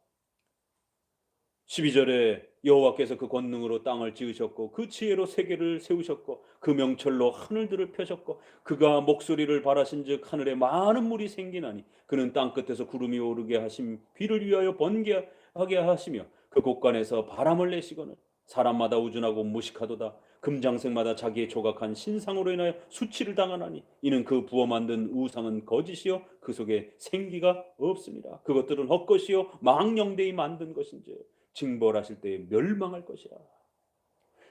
12절에 여호와께서 그 권능으로 땅을 지으셨고 그 지혜로 세계를 세우셨고 그 명철로 하늘들을 펴셨고 그가 목소리를 발하신즉 하늘에 많은 물이 생기나니 그는 땅 끝에서 구름이 오르게 하심 비를 위하여 번개하게 하시며 그 곳간에서 바람을 내시거늘 사람마다 우준하고 무식하도다. 금장색마다 자기의 조각한 신상으로 인하여 수치를 당하나니 이는 그 부어 만든 우상은 거짓이요 그 속에 생기가 없습니다. 그것들은 헛것이요 망령되이 만든 것인지 징벌하실 때에 멸망할 것이라.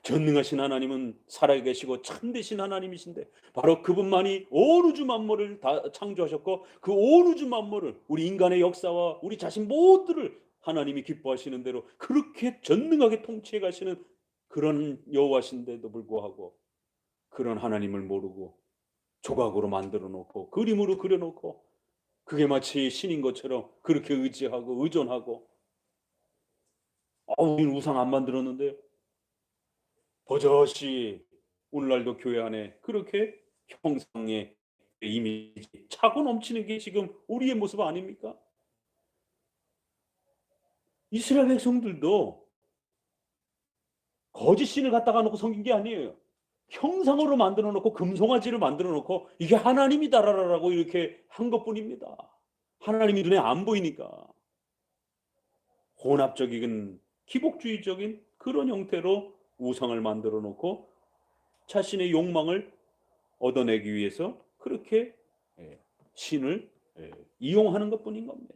전능하신 하나님은 살아계시고 참되신 하나님이신데 바로 그분만이 온 우주 만물을 다 창조하셨고 그 온 우주 만물을 우리 인간의 역사와 우리 자신 모두를 하나님이 기뻐하시는 대로 그렇게 전능하게 통치해 가시는 그런 여호와신데도 불구하고 그런 하나님을 모르고 조각으로 만들어 놓고 그림으로 그려 놓고 그게 마치 신인 것처럼 그렇게 의지하고 의존하고 우리는 우상 안 만들었는데 버젓이 오늘날도 교회 안에 그렇게 형상의 이미지 차고 넘치는 게 지금 우리의 모습 아닙니까? 이스라엘 백성들도 거짓 신을 갖다가 놓고 섬긴 게 아니에요. 형상으로 만들어 놓고 금송아지를 만들어 놓고 이게 하나님이다라고 이렇게 한 것뿐입니다. 하나님이 눈에 안 보이니까. 혼합적인 기복주의적인 그런 형태로 우상을 만들어 놓고 자신의 욕망을 얻어내기 위해서 그렇게 신을 이용하는 것뿐인 겁니다.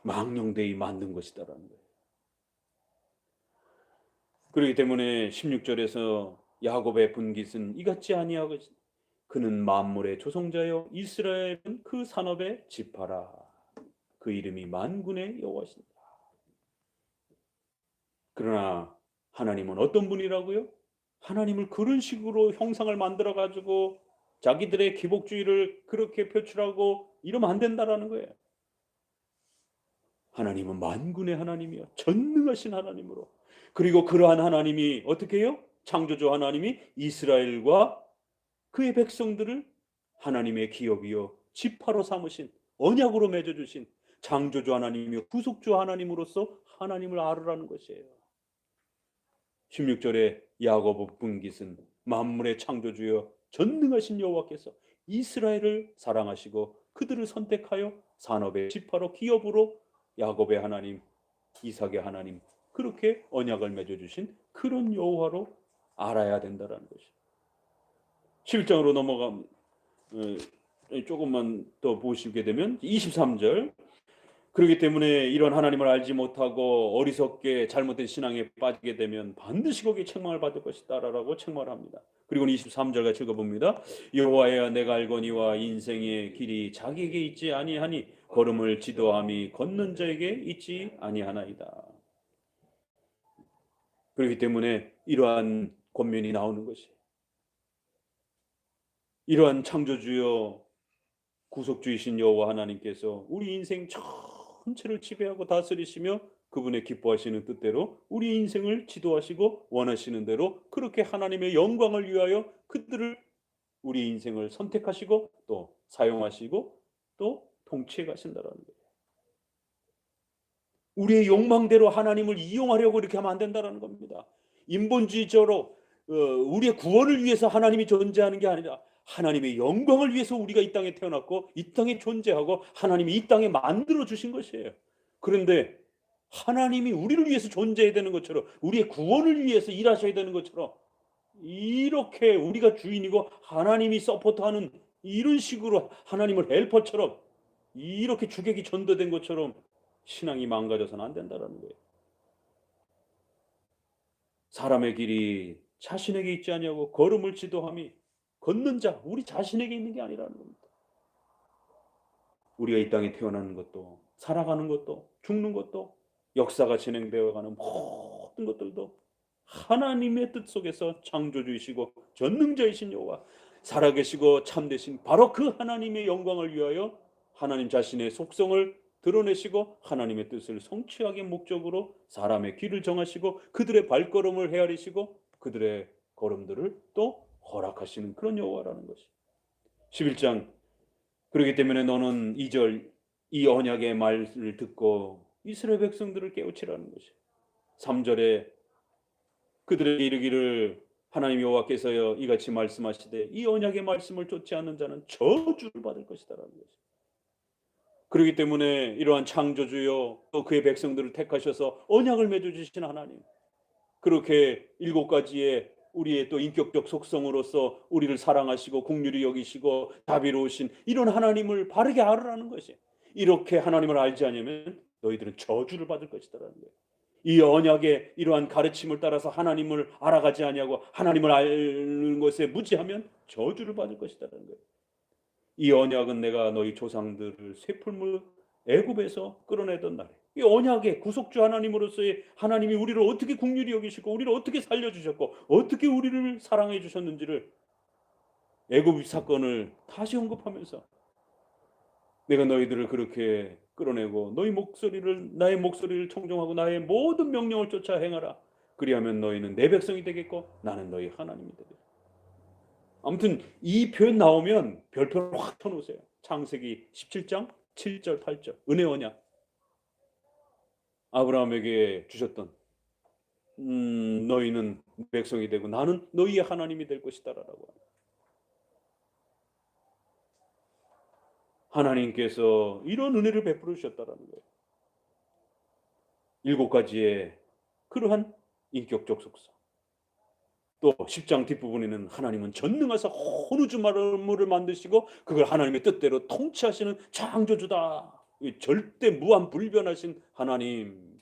망령되이 만든 것이다라는 거예요. 그렇기 때문에 16절에서 야곱의 분깃은 이같지 아니하고 그는 만물의 조성자여 이스라엘은 그 산업에 집하라. 그 이름이 만군의 여호와시니라. 그러나 하나님은 어떤 분이라고요? 하나님을 그런 식으로 형상을 만들어 가지고 자기들의 기복주의를 그렇게 표출하고 이러면 안 된다라는 거예요. 하나님은 만군의 하나님이요 전능하신 하나님으로, 그리고 그러한 하나님이 어떻게 해요? 창조주 하나님이 이스라엘과 그의 백성들을 하나님의 기업이요 지파로 삼으신, 언약으로 맺어주신 창조주 하나님이요 구속주 하나님으로서 하나님을 알으라는 것이에요. 16절에 야곱 분깃은 만물의 창조주여 전능하신 여호와께서 이스라엘을 사랑하시고 그들을 선택하여 산업의 지파로 기업으로 야곱의 하나님, 이삭의 하나님, 그렇게 언약을 맺어주신 그런 여호와로 알아야 된다는 것이죠. 7장으로 넘어가면 조금만 더 보시게 되면 23절, 그렇기 때문에 이런 하나님을 알지 못하고 어리석게 잘못된 신앙에 빠지게 되면 반드시 거기에 책망을 받을 것이다 라고 책망을 합니다. 그리고 23절 같이 읽어봅니다. 여호와여 내가 알거니와 인생의 길이 자기에게 있지 아니하니 걸음을 지도함이 걷는 자에게 있지 아니하나이다. 그렇기 때문에 이러한 권면이 나오는 것이, 이러한 창조주여 구속주이신 여호와 하나님께서 우리 인생 전체를 지배하고 다스리시며 그분의 기뻐하시는 뜻대로 우리 인생을 지도하시고 원하시는 대로 그렇게 하나님의 영광을 위하여 그들을, 우리 인생을 선택하시고 또 사용하시고 또 통치해 가신다는 거예요. 우리의 욕망대로 하나님을 이용하려고 이렇게 하면 안 된다는 겁니다. 인본주의적으로 우리의 구원을 위해서 하나님이 존재하는 게 아니라 하나님의 영광을 위해서 우리가 이 땅에 태어났고 이 땅에 존재하고 하나님이 이 땅에 만들어 주신 것이에요. 그런데 하나님이 우리를 위해서 존재해야 되는 것처럼, 우리의 구원을 위해서 일하셔야 되는 것처럼, 이렇게 우리가 주인이고 하나님이 서포트하는 이런 식으로 하나님을 헬퍼처럼 이렇게 주객이 전도된 것처럼 신앙이 망가져서는 안 된다는 거예요. 사람의 길이 자신에게 있지 아니하고 걸음을 지도함이 걷는 자, 우리 자신에게 있는 게 아니라는 겁니다. 우리가 이 땅에 태어나는 것도, 살아가는 것도, 죽는 것도, 역사가 진행되어가는 모든 것들도 하나님의 뜻 속에서 창조주이시고 전능자이신 여호와, 살아계시고 참되신 바로 그 하나님의 영광을 위하여 하나님 자신의 속성을 드러내시고 하나님의 뜻을 성취하기 목적으로 사람의 길을 정하시고 그들의 발걸음을 헤아리시고 그들의 걸음들을 또 허락하시는 그런 여호와라는 것이 11장. 그렇기 때문에 너는 2절 이 언약의 말을 듣고 이스라엘 백성들을 깨우치라는 것이 3절에 그들에게 이르기를 하나님 여호와께서여 이같이 말씀하시되 이 언약의 말씀을 좇지 않는 자는 저주를 받을 것이다라는 것이. 그렇기 때문에 이러한 창조주여 또 그의 백성들을 택하셔서 언약을 맺어주신 하나님, 그렇게 7가지의 우리의 또 인격적 속성으로서 우리를 사랑하시고 긍휼히 여기시고 자비로우신 이런 하나님을 바르게 알으라는 것이, 이렇게 하나님을 알지 않으면 너희들은 저주를 받을 것이다라는 거예요. 이 언약의 이러한 가르침을 따라서 하나님을 알아가지 아니하고 하나님을 아는 것에 무지하면 저주를 받을 것이다라는 거예요. 이 언약은 내가 너희 조상들을 쇠풀물 애굽에서 끌어내던 날에, 이 언약의 구속주 하나님으로서의 하나님이 우리를 어떻게 긍휼히 여기시고 우리를 어떻게 살려주셨고 어떻게 우리를 사랑해 주셨는지를 애굽 사건을 다시 언급하면서 내가 너희들을 그렇게 끌어내고 너희 목소리를, 나의 목소리를 청종하고 나의 모든 명령을 쫓아 행하라. 그리하면 너희는 내 백성이 되겠고 나는 너희 하나님이 되겠다. 아무튼 이 표현 나오면 별표를 확 쳐놓으세요. 창세기 17장 7절 8절 은혜 언약. 아브라함에게 주셨던 너희는 백성이 되고 나는 너희의 하나님이 될 것이다라고. 하나님께서 이런 은혜를 베풀어 주셨다라는 거예요. 7가지의 그러한 인격적 속성. 또 10장 뒷부분에는 하나님은 전능하사 온 우주 만물을 만드시고 그걸 하나님의 뜻대로 통치하시는 창조주다. 절대 무한 불변하신 하나님.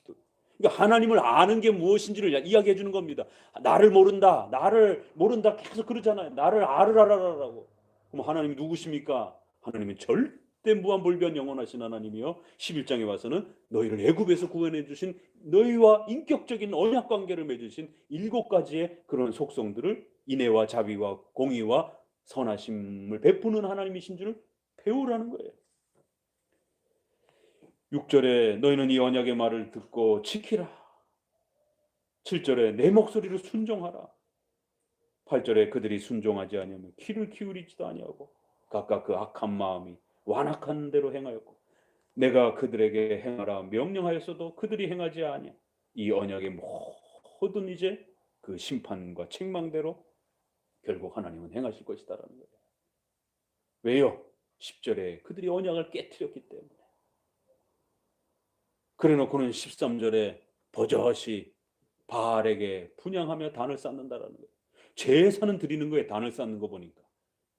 그러니까 하나님을 아는 게 무엇인지를 이야기해 주는 겁니다. 나를 모른다. 나를 모른다. 계속 그러잖아요. 나를 알으라라라고. 그럼 하나님이 누구십니까? 하나님은 절대 무한 불변 영원하신 하나님이요. 11장에 와서는 너희를 애굽에서 구원해 주신 너희와 인격적인 언약 관계를 맺으신 7가지의 그런 속성들을 인애와 자비와 공의와 선하심을 베푸는 하나님이신 줄 배우라는 거예요. 6절에 너희는 이 언약의 말을 듣고 지키라. 7절에 내 목소리를 순종하라. 8절에 그들이 순종하지 아니하면 귀를 기울이지도 아니하고 각각 그 악한 마음이 완악한 대로 행하였고 내가 그들에게 행하라 명령하였어도 그들이 행하지 아니하. 이 언약의 모든 이제 그 심판과 책망대로 결국 하나님은 행하실 것이다라는 거예요. 왜요? 10절에 그들이 언약을 깨뜨렸기 때문에. 그래놓고는 13절에 버젓이 바알에게 분향하며 단을 쌓는다라는 거예요. 제사는 드리는 거에 단을 쌓는 거 보니까.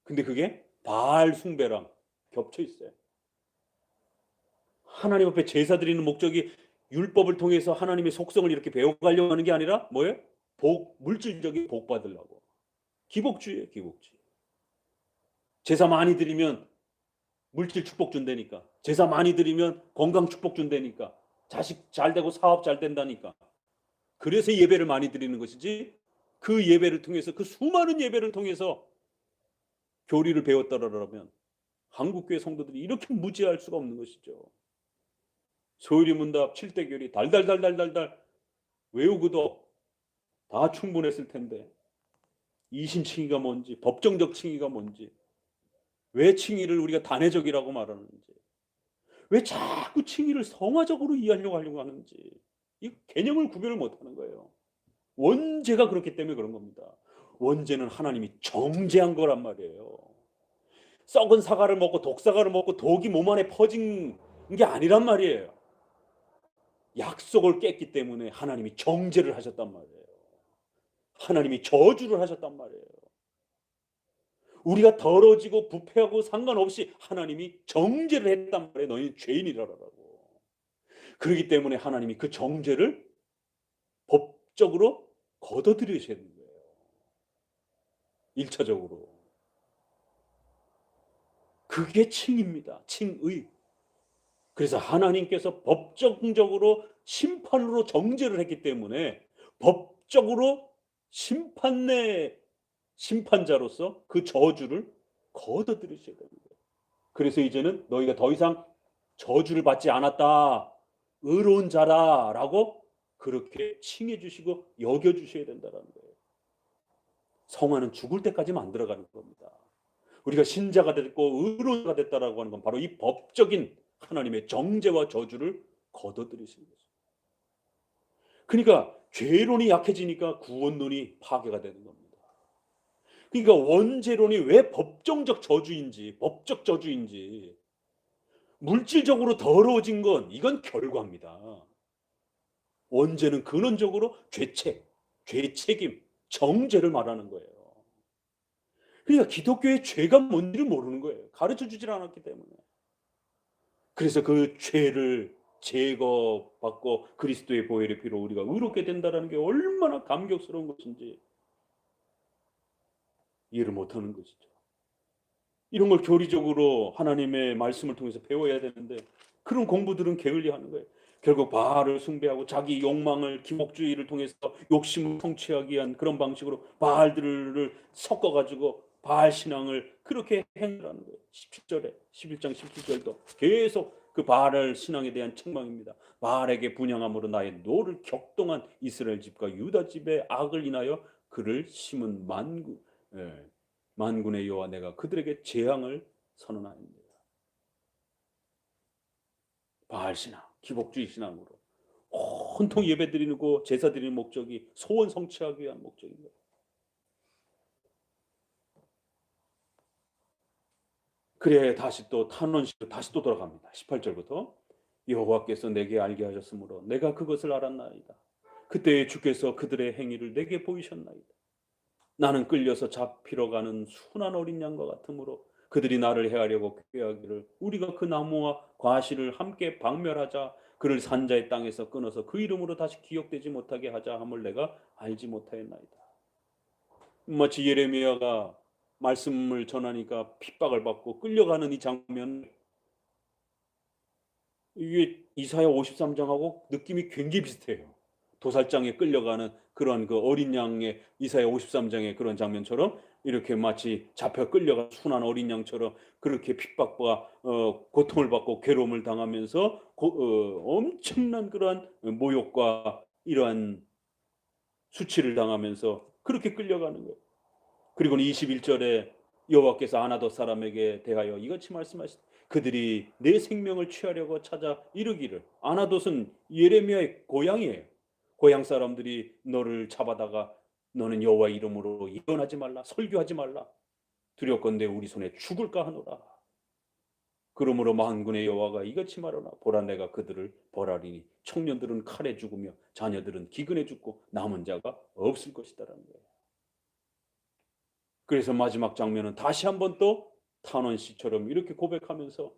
근데 그게 바알 숭배랑 겹쳐 있어요. 하나님 앞에 제사 드리는 목적이 율법을 통해서 하나님의 속성을 이렇게 배워가려고 하는 게 아니라 뭐예요? 물질적인 복 받으려고. 기복주의예요, 기복주의. 제사 많이 드리면 물질 축복 준다니까. 제사 많이 드리면 건강 축복 준다니까. 자식 잘 되고 사업 잘 된다니까. 그래서 예배를 많이 드리는 것이지 그 예배를 통해서 그 수많은 예배를 통해서 교리를 배웠다라면 한국교회 성도들이 이렇게 무지할 수가 없는 것이죠. 소율이문답 7대 교리 달달달달달달 외우고도 다 충분했을 텐데 이심칭의가 뭔지 법정적 칭의가 뭔지 왜 칭의를 우리가 단회적이라고 말하는지 왜 자꾸 칭의를 성화적으로 이해하려고 하는지 이 개념을 구별을 못하는 거예요. 원죄가 그렇기 때문에 그런 겁니다. 원죄는 하나님이 정죄한 거란 말이에요. 썩은 사과를 먹고 독사과를 먹고 독이 몸 안에 퍼진 게 아니란 말이에요. 약속을 깼기 때문에 하나님이 정죄를 하셨단 말이에요. 하나님이 저주를 하셨단 말이에요. 우리가 더러지고 부패하고 상관없이 하나님이 정죄를 했단 말이에요. 너희는 죄인이라라고. 그렇기 때문에 하나님이 그 정죄를 법적으로 걷어들이셔야 되는 거예요. 1차적으로. 그게 칭입니다. 칭의. 그래서 하나님께서 법정적으로 심판으로 정죄를 했기 때문에 법적으로 심판자로서 그 저주를 걷어들이셔야 되는 거예요. 그래서 이제는 너희가 더 이상 저주를 받지 않았다. 의로운 자라라고 그렇게 칭해 주시고 여겨 주셔야 된다는 거예요. 성화는 죽을 때까지 만들어가는 겁니다. 우리가 신자가 됐고 의로가 됐다라고 하는 건 바로 이 법적인 하나님의 정죄와 저주를 걷어들이시는 거죠. 그러니까 죄론이 약해지니까 구원론이 파괴가 되는 겁니다. 그러니까 원죄론이 왜 법정적 저주인지 법적 저주인지 물질적으로 더러워진 건 이건 결과입니다. 원죄는 근원적으로 죄책임, 정죄를 말하는 거예요. 그러니까 기독교의 죄가 뭔지를 모르는 거예요. 가르쳐 주질 않았기 때문에. 그래서 그 죄를 제거받고 그리스도의 보혈의 피로 우리가 의롭게 된다는 게 얼마나 감격스러운 것인지 이해를 못하는 것이죠. 이런 걸 교리적으로 하나님의 말씀을 통해서 배워야 되는데 그런 공부들은 게을리하는 거예요. 결국 바알을 숭배하고 자기 욕망을 기복주의를 통해서 욕심을 성취하기 위한 그런 방식으로 바알들을 섞어가지고 바알 신앙을 그렇게 행하는 거예요. 17절에 11장 17절도 계속 그 바알 신앙에 대한 책망입니다. 바알에게 분향함으로 나의 노를 격동한 이스라엘 집과 유다 집의 악을 인하여 그를 심은 만군의 여호와 내가 그들에게 재앙을 선언하였느니라. 바알 신앙, 기복주의 신앙으로 온통 예배 드리는 거 제사 드리는 목적이 소원 성취하기 위한 목적인 거예요. 그래 다시 또 탄원식으로 다시 또 돌아갑니다. 18절부터 여호와께서 내게 알게 하셨으므로 내가 그것을 알았나이다. 그때 주께서 그들의 행위를 내게 보이셨나이다. 나는 끌려서 잡히러 가는 순한 어린 양과 같으므로 그들이 나를 해하려고 꾀하기를 우리가 그 나무와 과실을 함께 박멸하자 그를 산자의 땅에서 끊어서 그 이름으로 다시 기억되지 못하게 하자 함을 내가 알지 못하였나이다. 마치 예레미야가 말씀을 전하니까 핍박을 받고 끌려가는 이 장면, 이게 이사야 53장하고 느낌이 굉장히 비슷해요. 도살장에 끌려가는 그런 그 어린 양의 이사야 53장의 그런 장면처럼 이렇게 마치 잡혀 끌려간 순한 어린 양처럼 그렇게 핍박과 고통을 받고 괴로움을 당하면서 엄청난 그러한 모욕과 이러한 수치를 당하면서 그렇게 끌려가는 거예요. 그리고는 21절에 여호와께서 아나돗 사람에게 대하여 이같이 말씀하시되 그들이 내 생명을 취하려고 찾아 이르기를. 아나돗은 예레미야의 고향이에요. 고향 사람들이 너를 잡아다가 너는 여호와 이름으로 예언하지 말라 설교하지 말라 두렵건대 우리 손에 죽을까 하노라. 그러므로 만군의 여호와가 이같이 말하나 보라 내가 그들을 벌하리니 청년들은 칼에 죽으며 자녀들은 기근에 죽고 남은 자가 없을 것이다라는 거예요. 그래서 마지막 장면은 다시 한번 또 탄원 씨처럼 이렇게 고백하면서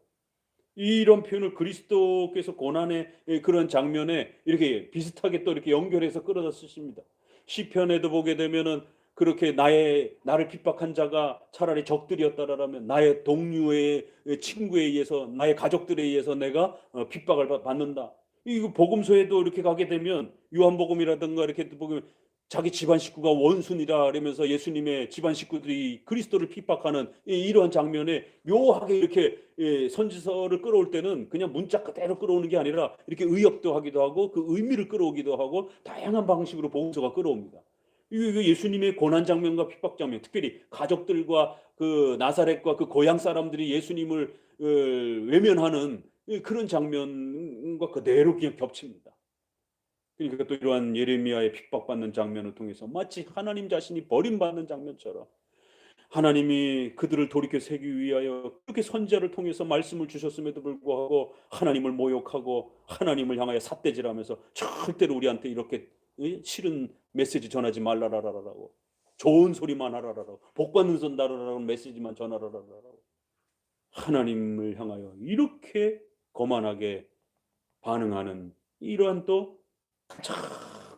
이런 표현을 그리스도께서 고난의 그런 장면에 이렇게 비슷하게 또 이렇게 연결해서 끌어다 쓰십니다. 시편에도 보게 되면은 그렇게 나를 핍박한 자가 차라리 적들이었다라면 나의 동료의 친구에 의해서 나의 가족들에 의해서 내가 핍박을 받는다. 이거 복음서에도 이렇게 가게 되면 요한복음이라든가 이렇게 보면 자기 집안 식구가 원순이라 그러면서 예수님의 집안 식구들이 그리스도를 핍박하는 이러한 장면에 묘하게 이렇게 선지서를 끌어올 때는 그냥 문자 그대로 끌어오는 게 아니라 이렇게 의역도 하기도 하고 그 의미를 끌어오기도 하고 다양한 방식으로 복음서가 끌어옵니다. 이게 예수님의 고난 장면과 핍박 장면, 특별히 가족들과 그 나사렛과 그 고향 사람들이 예수님을 외면하는 그런 장면과 그대로 그냥 겹칩니다. 그러니까 또 이러한 예레미야의 핍박받는 장면을 통해서 마치 하나님 자신이 버림받는 장면처럼 하나님이 그들을 돌이켜 세기 위하여 그렇게 선지자를 통해서 말씀을 주셨음에도 불구하고 하나님을 모욕하고 하나님을 향하여 삿대질하면서 절대로 우리한테 이렇게 싫은 메시지 전하지 말라라라라고 좋은 소리만 하라라라고 복받는 선다라라고 메시지만 전하라라라고 하나님을 향하여 이렇게 거만하게 반응하는 이러한 또 가장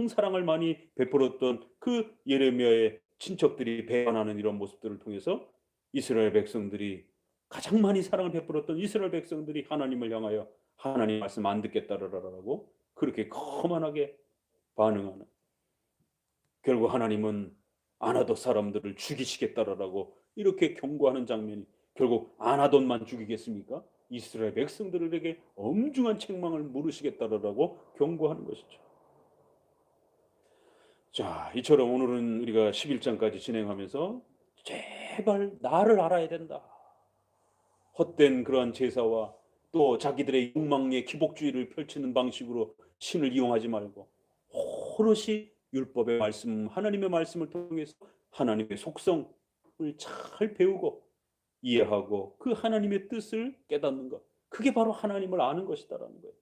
사랑을 많이 베풀었던 그 예레미야의 친척들이 배반하는 이런 모습들을 통해서 이스라엘 백성들이 가장 많이 사랑을 베풀었던 이스라엘 백성들이 하나님을 향하여 하나님 말씀 안 듣겠다라고 그렇게 거만하게 반응하는, 결국 하나님은 아나돗 사람들을 죽이시겠다라고 이렇게 경고하는 장면이, 결국 아나돗만 죽이겠습니까? 이스라엘 백성들에게 엄중한 책망을 물으시겠다라고 경고하는 것이죠. 자, 이처럼 오늘은 우리가 11장까지 진행하면서 제발 나를 알아야 된다. 헛된 그러한 제사와 또 자기들의 욕망의 기복주의를 펼치는 방식으로 신을 이용하지 말고 오롯이 율법의 말씀, 하나님의 말씀을 통해서 하나님의 속성을 잘 배우고 이해하고 그 하나님의 뜻을 깨닫는 것. 그게 바로 하나님을 아는 것이다라는 거예요.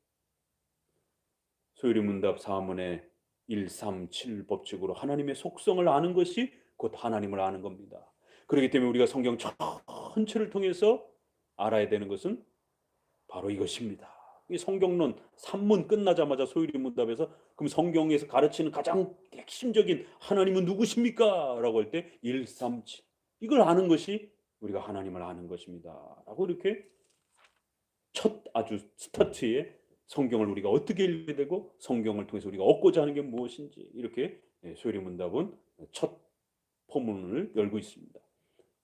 소요리문답 사문의 137 법칙으로 하나님의 속성을 아는 것이 곧 하나님을 아는 겁니다. 그렇기 때문에 우리가 성경 전체를 통해서 알아야 되는 것은 바로 이것입니다. 이 성경론 3문 끝나자마자 소요리문답에서 그럼 성경에서 가르치는 가장 핵심적인 하나님은 누구십니까? 라고 할 때 137 이걸 아는 것이 우리가 하나님을 아는 것입니다. 라고 이렇게 첫 아주 스타트에 성경을 우리가 어떻게 읽어야 되고 성경을 통해서 우리가 얻고자 하는 게 무엇인지 이렇게 소요리문답은 첫 포문을 열고 있습니다.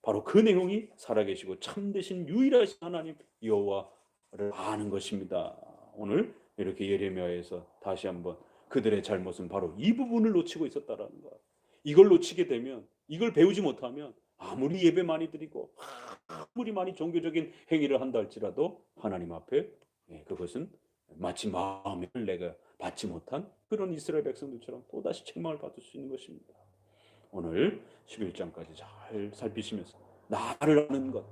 바로 그 내용이 살아계시고 참되신 유일하신 하나님 여호와를 아는 것입니다. 오늘 이렇게 예레미야에서 다시 한번 그들의 잘못은 바로 이 부분을 놓치고 있었다라는 것. 이걸 놓치게 되면, 이걸 배우지 못하면 아무리 예배 많이 드리고 아무리 많이 종교적인 행위를 한다 할지라도 하나님 앞에 그것은 마치 마음의 벌레가 받지 못한 그런 이스라엘 백성들처럼 또다시 책망을 받을 수 있는 것입니다. 오늘 11장까지 잘 살피시면서 나를 아는 것,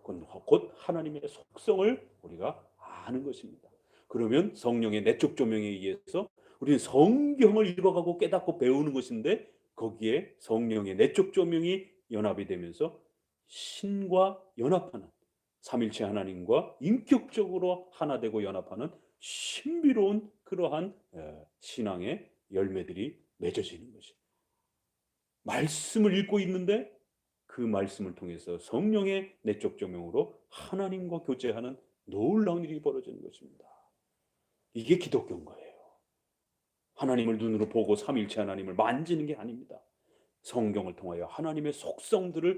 곧 하나님의 속성을 우리가 아는 것입니다. 그러면 성령의 내적 조명에 의해서 우리는 성경을 읽어가고 깨닫고 배우는 것인데, 거기에 성령의 내적 조명이 연합이 되면서 신과 연합하는, 삼일체 하나님과 인격적으로 하나 되고 연합하는 신비로운 그러한 신앙의 열매들이 맺어지는 것입니다. 말씀을 읽고 있는데 그 말씀을 통해서 성령의 내적 조명으로 하나님과 교제하는 놀라운 일이 벌어지는 것입니다. 이게 기독교인 거예요. 하나님을 눈으로 보고 삼일체 하나님을 만지는 게 아닙니다. 성경을 통하여 하나님의 속성들을